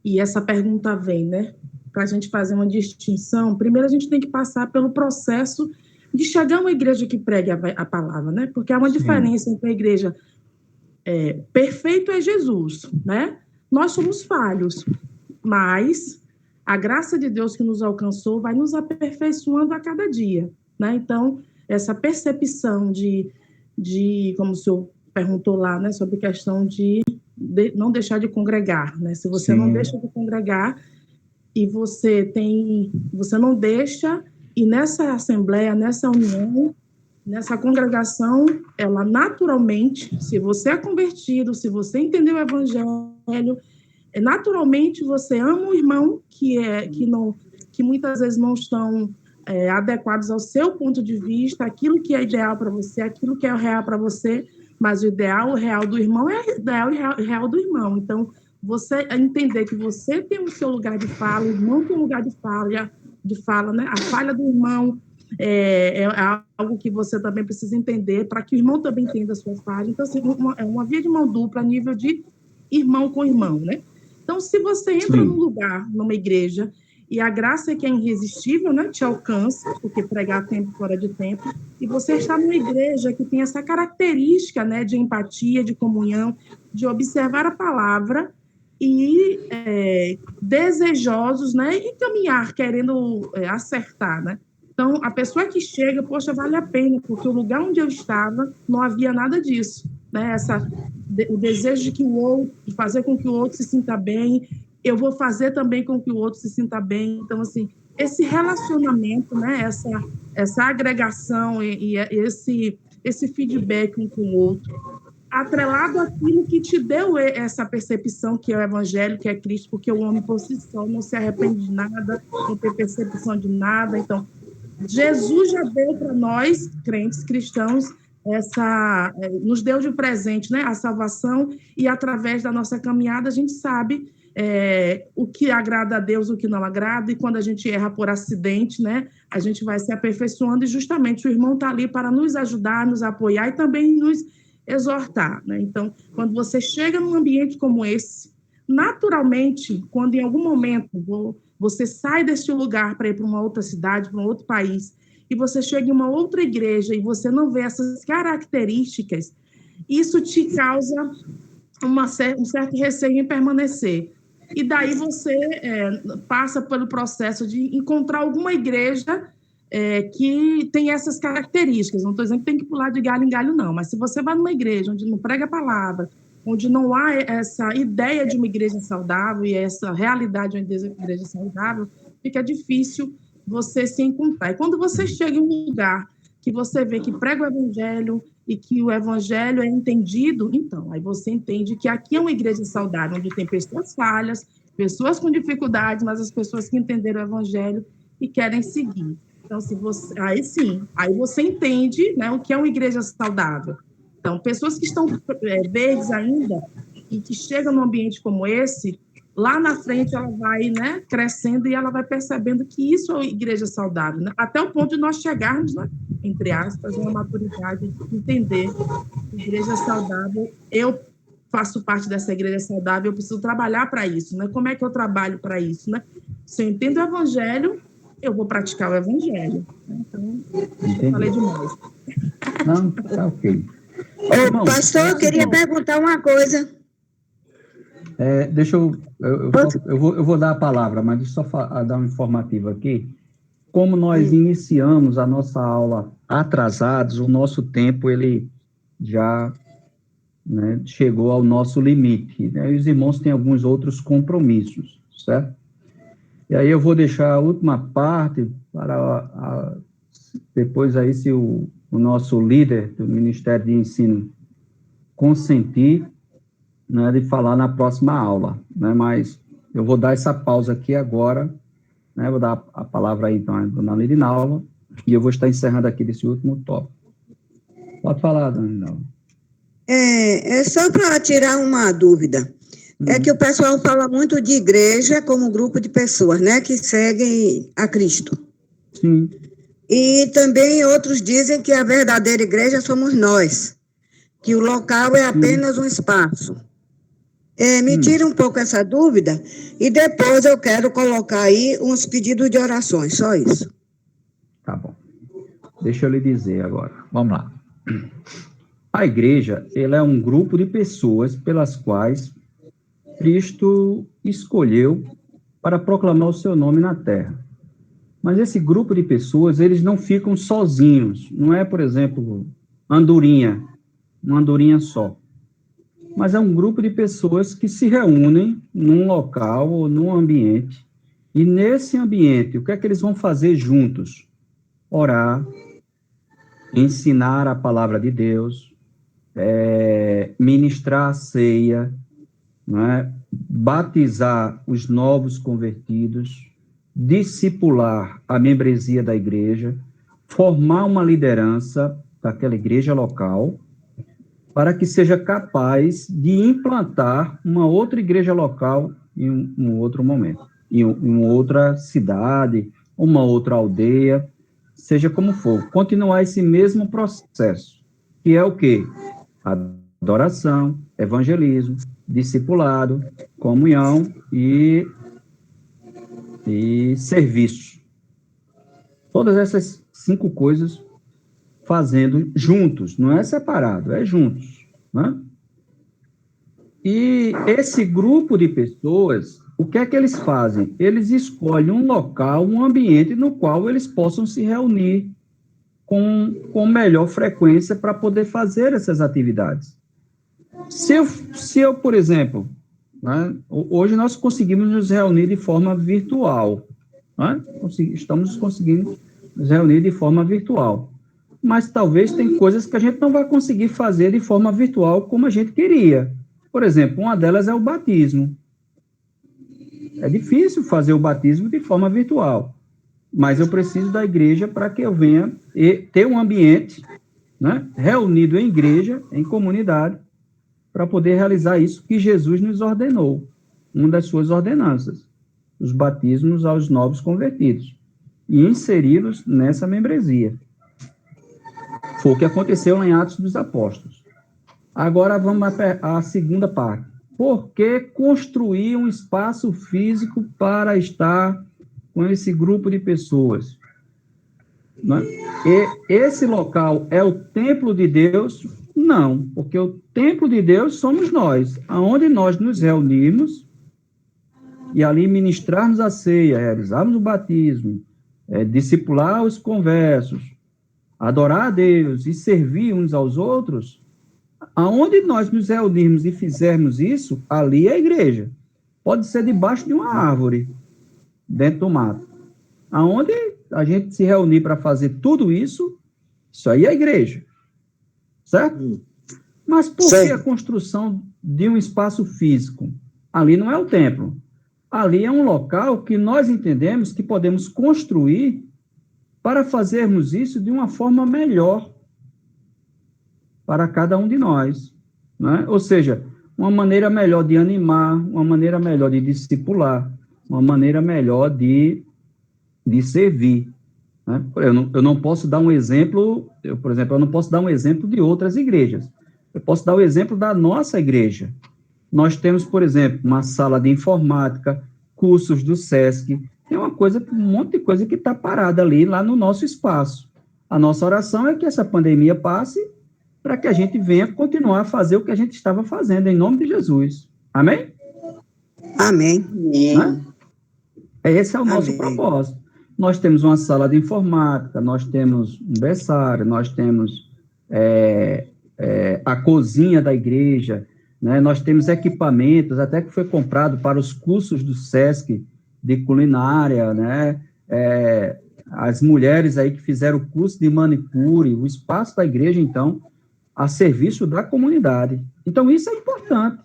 e essa pergunta vem, né, para a gente fazer uma distinção, primeiro a gente tem que passar pelo processo de chegar a uma igreja que pregue a palavra, né, porque há uma diferença entre a igreja perfeito é Jesus, né, nós somos falhos, mas a graça de Deus que nos alcançou vai nos aperfeiçoando a cada dia, né, então essa percepção de como o senhor perguntou lá, né, sobre a questão de não deixar de congregar, né? Se você não deixa de congregar e você não deixa, e nessa assembleia, nessa união, nessa congregação, ela naturalmente, se você é convertido, se você entendeu o evangelho, naturalmente você ama o irmão que muitas vezes não estão adequados ao seu ponto de vista, aquilo que é ideal para você, aquilo que é real para você, mas o ideal, o real do irmão é o ideal e real do irmão. Então, você entender que você tem o seu lugar de fala, o irmão tem um lugar de fala, né? A falha do irmão é algo que você também precisa entender, para que o irmão também entenda a sua falha. Então, assim, é uma via de mão dupla a nível de irmão com irmão, né? Então, se você entra num lugar, numa igreja, e a graça é que é irresistível, né? Te alcança, porque pregar tempo fora de tempo, e você está numa igreja que tem essa característica, né, de empatia, de comunhão, de observar a palavra, e desejosos, né, em caminhar, querendo acertar, né? Então, a pessoa que chega, poxa, vale a pena, porque o lugar onde eu estava não havia nada disso, né? O desejo de que o outro, de fazer com que o outro se sinta bem, eu vou fazer também com que o outro se sinta bem. Então, assim, esse relacionamento, né, essa agregação e esse feedback um com o outro, atrelado àquilo que te deu essa percepção que é o Evangelho, que é Cristo, porque o homem por si só não se arrepende de nada, não tem percepção de nada. Então, Jesus já deu para nós, crentes cristãos, nos deu de presente, né, a salvação, e através da nossa caminhada a gente sabe o que agrada a Deus, o que não agrada, e quando a gente erra por acidente, né, a gente vai se aperfeiçoando, e justamente o irmão está ali para nos ajudar, nos apoiar e também nos exortar, né? Então, quando você chega num ambiente como esse, naturalmente, quando em algum momento você sai deste lugar para ir para uma outra cidade, para um outro país, e você chega em uma outra igreja e você não vê essas características, isso te causa um certo receio em permanecer. E daí você passa pelo processo de encontrar alguma igreja que tem essas características. Não estou dizendo que tem que pular de galho em galho, não, mas se você vai numa igreja onde não prega a palavra, onde não há essa ideia de uma igreja saudável e essa realidade de uma igreja saudável, fica difícil você se encontrar. E quando você chega em um lugar que você vê que prega o evangelho e que o evangelho é entendido, então, aí você entende que aqui é uma igreja saudável, onde tem pessoas falhas, pessoas com dificuldades, mas as pessoas que entenderam o evangelho e querem seguir. Então, aí você entende, né, o que é uma igreja saudável. Então, pessoas que estão verdes ainda e que chegam num ambiente como esse, lá na frente ela vai, né, crescendo e ela vai percebendo que isso é uma igreja saudável, né? Até o ponto de nós chegarmos, né, entre aspas, uma maturidade de entender que igreja saudável, eu faço parte dessa igreja saudável, eu preciso trabalhar para isso, né? Como é que eu trabalho para isso, né? Se eu entendo o evangelho, eu vou praticar o evangelho. Então, eu falei demais. Não, tá ok. Ô, pastor, eu queria perguntar uma coisa. Deixa eu vou dar a palavra, mas deixa eu só dar um informativo aqui. Como nós iniciamos a nossa aula atrasados, o nosso tempo, ele já, né, chegou ao nosso limite, né? E os irmãos têm alguns outros compromissos, certo? E aí eu vou deixar a última parte para depois aí, se o nosso líder do Ministério de Ensino consentir, né, de falar na próxima aula, né? Mas eu vou dar essa pausa aqui agora, né? Vou dar a palavra aí, então, à dona Lidinalva, e eu vou estar encerrando aqui desse último tópico. Pode falar, dona Lidinalva. É só para tirar uma dúvida. É que o pessoal fala muito de igreja como grupo de pessoas, né, que seguem a Cristo. Sim. E também outros dizem que a verdadeira igreja somos nós, que o local é apenas um espaço. Me tira um pouco essa dúvida e depois eu quero colocar aí uns pedidos de orações, só isso. Tá bom. Deixa eu lhe dizer agora. Vamos lá. A igreja, ela é um grupo de pessoas pelas quais Cristo escolheu para proclamar o seu nome na terra. Mas esse grupo de pessoas, eles não ficam sozinhos. Não é, por exemplo, uma andorinha só. Mas é um grupo de pessoas que se reúnem num local ou num ambiente. E nesse ambiente, o que é que eles vão fazer juntos? Orar, ensinar a palavra de Deus, ministrar a ceia, né? Batizar os novos convertidos, discipular a membresia da igreja, formar uma liderança daquela igreja local, para que seja capaz de implantar uma outra igreja local em um outro momento, em uma outra cidade, uma outra aldeia, seja como for, continuar esse mesmo processo, que é o quê? Adoração, evangelismo, discipulado, comunhão e serviço. Todas essas 5 coisas fazendo juntos, não é separado, é juntos, né? E esse grupo de pessoas, o que é que eles fazem? Eles escolhem um local, um ambiente no qual eles possam se reunir com melhor frequência para poder fazer essas atividades. Se eu, por exemplo, né, hoje nós conseguimos nos reunir de forma virtual, né? Estamos conseguindo nos reunir de forma virtual, mas talvez tem coisas que a gente não vai conseguir fazer de forma virtual como a gente queria. Por exemplo, uma delas é o batismo. É difícil fazer o batismo de forma virtual, mas eu preciso da igreja para que eu venha ter um ambiente, né, reunido em igreja, em comunidade, para poder realizar isso que Jesus nos ordenou, uma das suas ordenanças, os batismos aos novos convertidos, e inseri-los nessa membresia. Foi o que aconteceu em Atos dos Apóstolos. Agora vamos à segunda parte. Por que construir um espaço físico para estar com esse grupo de pessoas? E esse local é o templo de Deus? Não, porque o templo de Deus somos nós, aonde nós nos reunimos e ali ministrarmos a ceia, realizarmos o batismo, discipular os conversos, adorar a Deus e servir uns aos outros. Aonde nós nos reunirmos e fizermos isso, ali é a igreja. Pode ser debaixo de uma árvore, dentro do mato. Aonde a gente se reunir para fazer tudo isso, isso aí é a igreja. Certo? Mas por que a construção de um espaço físico? Ali não é o templo. Ali é um local que nós entendemos que podemos construir para fazermos isso de uma forma melhor para cada um de nós, né? Ou seja, uma maneira melhor de animar, uma maneira melhor de discipular, uma maneira melhor de servir, né? Eu não posso dar um exemplo, por exemplo, eu não posso dar um exemplo de outras igrejas, eu posso dar o exemplo da nossa igreja. Nós temos, por exemplo, uma sala de informática, cursos do SESC, tem um monte de coisa que está parada ali, lá no nosso espaço. A nossa oração é que essa pandemia passe para que a gente venha continuar a fazer o que a gente estava fazendo, em nome de Jesus. Amém? Amém. Né? Esse é o nosso propósito. Nós temos uma sala de informática, nós temos um berçário, nós temos a cozinha da igreja, né? Nós temos equipamentos, até que foi comprado para os cursos do SESC de culinária, né? As mulheres aí que fizeram o curso de manicure, o espaço da igreja, então, a serviço da comunidade. Então, isso é importante.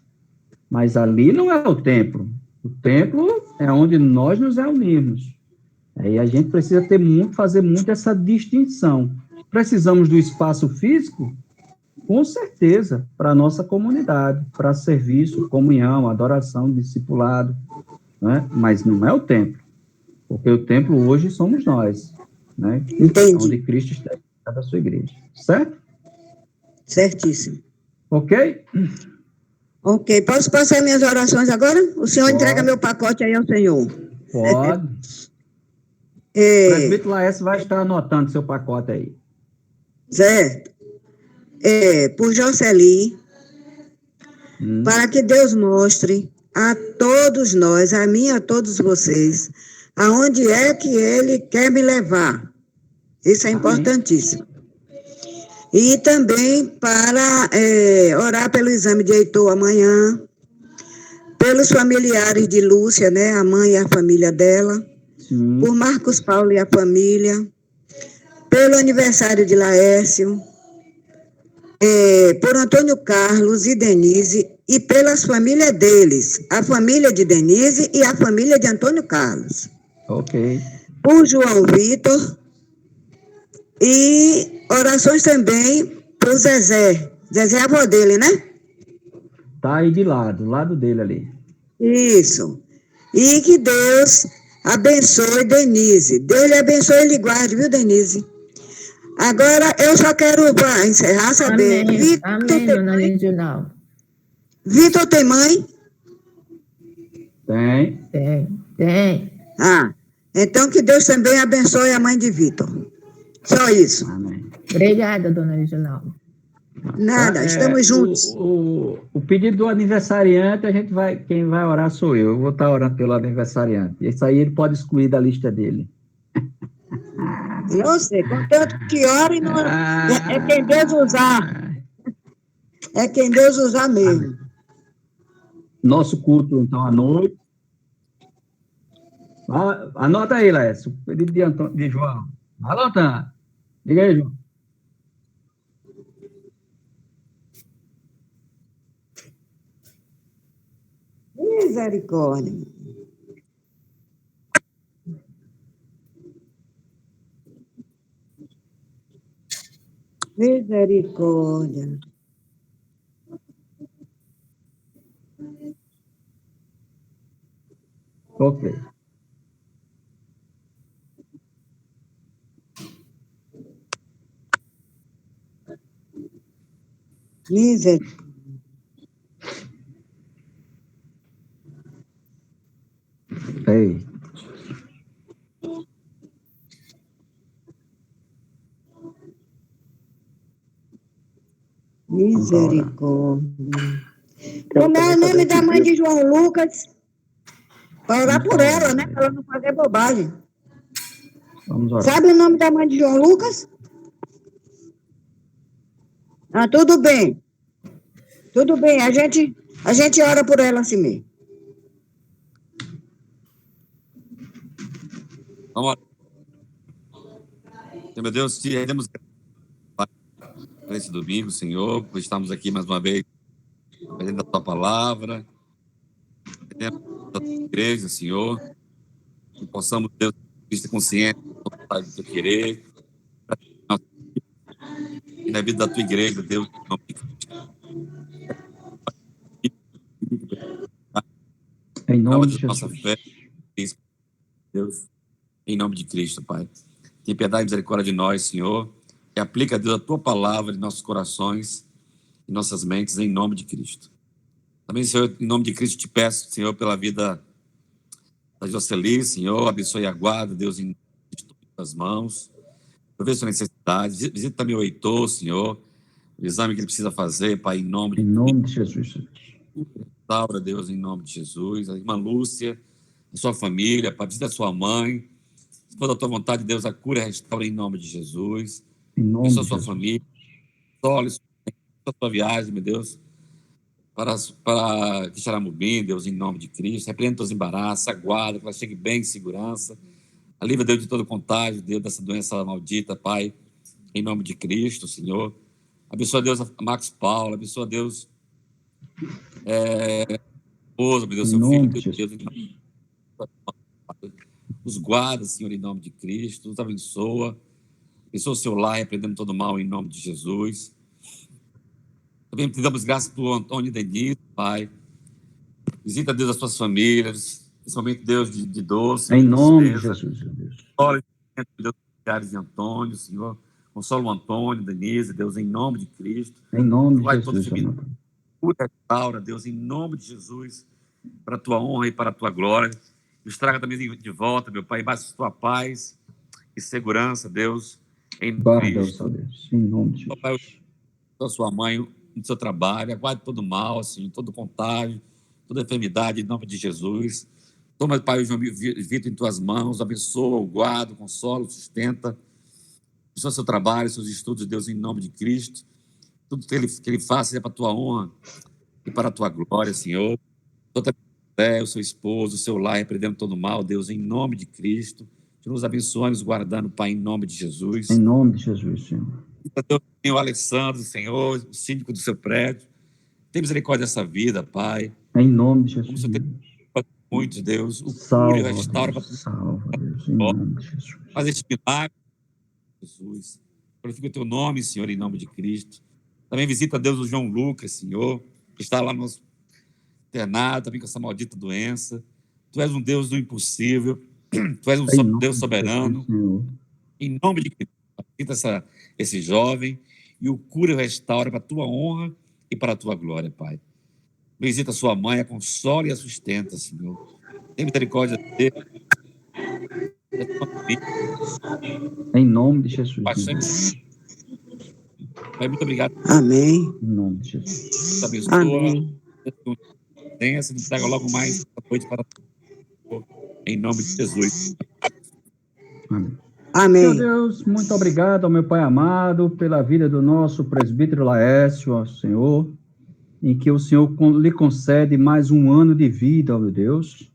Mas ali não é o templo. O templo é onde nós nos reunimos. Aí a gente precisa fazer muito essa distinção. Precisamos do espaço físico? Com certeza, para a nossa comunidade, para serviço, comunhão, adoração, discipulado, né? Mas não é o templo. Porque o templo hoje somos nós, né? Entendi. Onde Cristo está da sua igreja. Certo? Certíssimo. Ok? Ok. Posso passar minhas orações agora? O senhor entrega meu pacote aí ao senhor. Pode. O presbítero Laércio vai estar anotando seu pacote aí. Certo. Por Jocely, para que Deus mostre a todos nós, a mim e a todos vocês, aonde é que Ele quer me levar. Isso é importantíssimo. E também para orar pelo exame de Heitor amanhã, pelos familiares de Lúcia, né, a mãe e a família dela, por Marcos Paulo e a família, pelo aniversário de Laércio, por Antônio Carlos e Denise, e pelas famílias deles, a família de Denise e a família de Antônio Carlos. Ok. Por João Vitor, e orações também para o Zezé. Zezé é a avó dele, né? Tá aí do lado dele ali. Isso. E que Deus abençoe Denise. Deus lhe abençoe e lhe guarde, viu, Denise? Agora, eu só quero, para encerrar, saber... Amém, dona Lidinal. Vitor tem mãe? Tem. Então que Deus também abençoe a mãe de Vitor. Só isso. Amém. Obrigada, dona Reginaldo. Nada, estamos juntos. O pedido do aniversariante, quem vai orar sou eu. Eu vou estar orando pelo aniversariante. Isso aí ele pode excluir da lista dele. Eu sei, contanto que ore, não, é quem Deus usar. É quem Deus usar mesmo. Nosso culto, então, à noite. Anota aí, Laércio, o pedido de João. Anota. Diga aí, João. Misericórdia. Misericórdia. Ok. Misericórdia. Ei. Misericórdia. Como é o nome da mãe de João Lucas? Vai orar por ela, né? Para ela não fazer bobagem. Vamos orar. Sabe o nome da mãe de João Lucas? Ah, tudo bem. Tudo bem, a gente ora por ela assim mesmo. Vamos orar. Meu Deus, te rendemos para esse domingo, Senhor, por estarmos aqui mais uma vez, aprendendo a tua palavra, aprendendo a tua igreja, Senhor, que possamos, Deus, ter consciência da vontade do teu querer, e na vida da tua igreja, Deus, em nome de nossa Jesus. fé, Deus, em nome de Cristo, Pai. Tem piedade e misericórdia de nós, Senhor, e aplica, Deus, a tua palavra em nossos corações, em nossas mentes, em nome de Cristo. Também, Senhor, em nome de Cristo, te peço, Senhor, pela vida da Jocely, Senhor, abençoe a guarda, Deus, em tuas mãos, provê sua necessidade, visita também o Heitor, Senhor, o exame que ele precisa fazer, Pai, em nome de Jesus. Restaura, Deus, em nome de Jesus, a irmã Lúcia, a sua família, Pai, visita a sua mãe, se for da tua vontade, Deus, a cura e restaura em nome de Jesus, em nome de a sua Jesus. família, sole a sua viagem, meu Deus, para Quixaramubim, Deus, em nome de Cristo, repreenda teus embaraços, aguarda, que ela chegue bem em segurança, alivia, Deus, de todo contágio, Deus, dessa doença maldita, Pai, em nome de Cristo, Senhor. Abençoa, Deus, a Max Paula, abençoa, Deus, esposa, meu Deus, seu filho, Deus, os guarda, Senhor, em nome de Cristo, nos abençoa o seu lar, repreendendo todo mal, em nome de Jesus. Também te damos graças por Antônio e Denise, Pai. Visita, Deus, as suas famílias, principalmente, Deus, de doce. Em nome de Jesus, Deus. Olha, Deus, de Antônio, Senhor. Consola o Antônio, Denise, Deus, em nome de Cristo. Em nome de Jesus, restaura, Deus, em nome de Jesus, para a tua honra e para a tua glória. Nos traga também de volta, meu Pai, embaixo da tua paz e segurança, Deus, em Cristo. Deus, em nome de Jesus. Pai, a sua mãe, no seu trabalho, aguarde todo mal, assim, todo contágio, toda enfermidade, em nome de Jesus. Toma, Pai, o João Vitor em tuas mãos, abençoa, o guarda, consola, o sustenta. Abençoa seu trabalho, seus estudos, Deus, em nome de Cristo. Tudo que ele faça é para a tua honra e para a tua glória, Senhor. Toda o seu esposo, o seu lar, repreendendo todo mal, Deus, em nome de Cristo. Que nos abençoe, nos guardando, Pai, em nome de Jesus. Em nome de Jesus, Senhor. Tem o Alessandro, Senhor, o síndico do seu prédio. Tem misericórdia dessa vida, Pai. Em nome de Jesus. Muitos, Deus. O salva, cura e restaura para salva, Deus, em nome de Jesus. Faz este milagre, Jesus. Glorifica o teu nome, Senhor, em nome de Cristo. Também visita, Deus, o João Lucas, Senhor, que está lá no internado, também com essa maldita doença. Tu és um Deus do impossível. Tu és um Deus soberano. Jesus, em nome de Cristo, visita esse jovem e o cura e restaura para a tua honra e para a tua glória, Pai. Visita a sua mãe, a consola e a sustenta, Senhor. Tem misericórdia dele. Em nome de Jesus. Pai, muito obrigado. Amém. Em nome de Jesus. Te abençoa. Amém. Tenha-se, nos traga logo mais essa noite para em nome de Jesus. Amém. Amém. Meu Deus, muito obrigado ao meu Pai amado pela vida do nosso presbítero Laércio, ao Senhor, em que o Senhor lhe concede mais um ano de vida, ó meu Deus,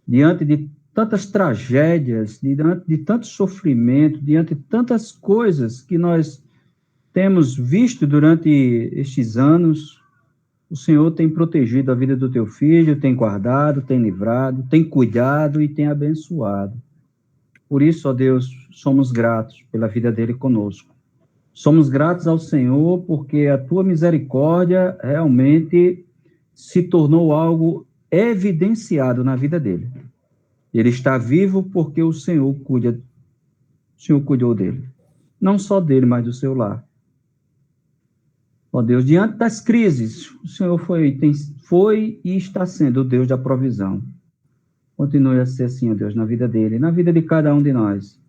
diante de tantas tragédias, diante de tanto sofrimento, diante de tantas coisas que nós temos visto durante estes anos. O Senhor tem protegido a vida do teu filho, tem guardado, tem livrado, tem cuidado e tem abençoado. Por isso, ó Deus, somos gratos pela vida dele conosco. Somos gratos ao Senhor porque a tua misericórdia realmente se tornou algo evidenciado na vida dele. Ele está vivo porque o Senhor cuidou dele. Não só dele, mas do seu lar. Ó Deus, diante das crises, o Senhor foi e está sendo o Deus da provisão. Continue a ser assim, ó Deus, na vida dele, na vida de cada um de nós.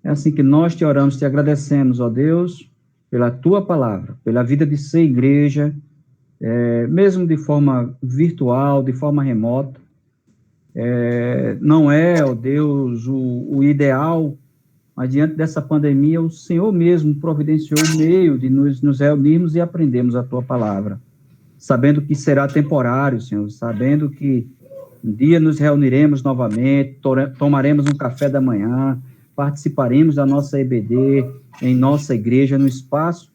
É assim que nós te oramos, te agradecemos, ó Deus, pela tua palavra, pela vida de ser igreja, mesmo de forma virtual, de forma remota. Não é, ó Deus, o ideal, mas diante dessa pandemia, o Senhor mesmo providenciou o meio de nos reunirmos e aprendermos a tua palavra, sabendo que será temporário, Senhor, sabendo que um dia nos reuniremos novamente, tomaremos um café da manhã, participaremos da nossa EBD em nossa igreja, no espaço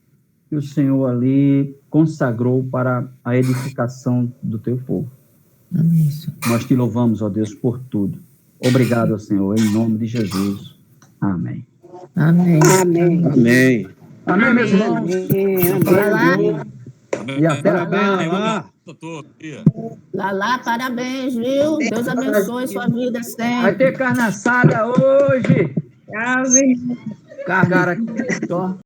que o Senhor ali consagrou para a edificação do teu povo. Amém. Nós te louvamos, ó Deus, por tudo. Obrigado, Senhor, em nome de Jesus. Amém. Amém. Amém. Amém. Amém, meus irmãos. Vai lá. E até Parabéns, Lala, parabéns, viu? Deus abençoe sua vida sempre. Vai ter carne assada hoje. Amém. Carne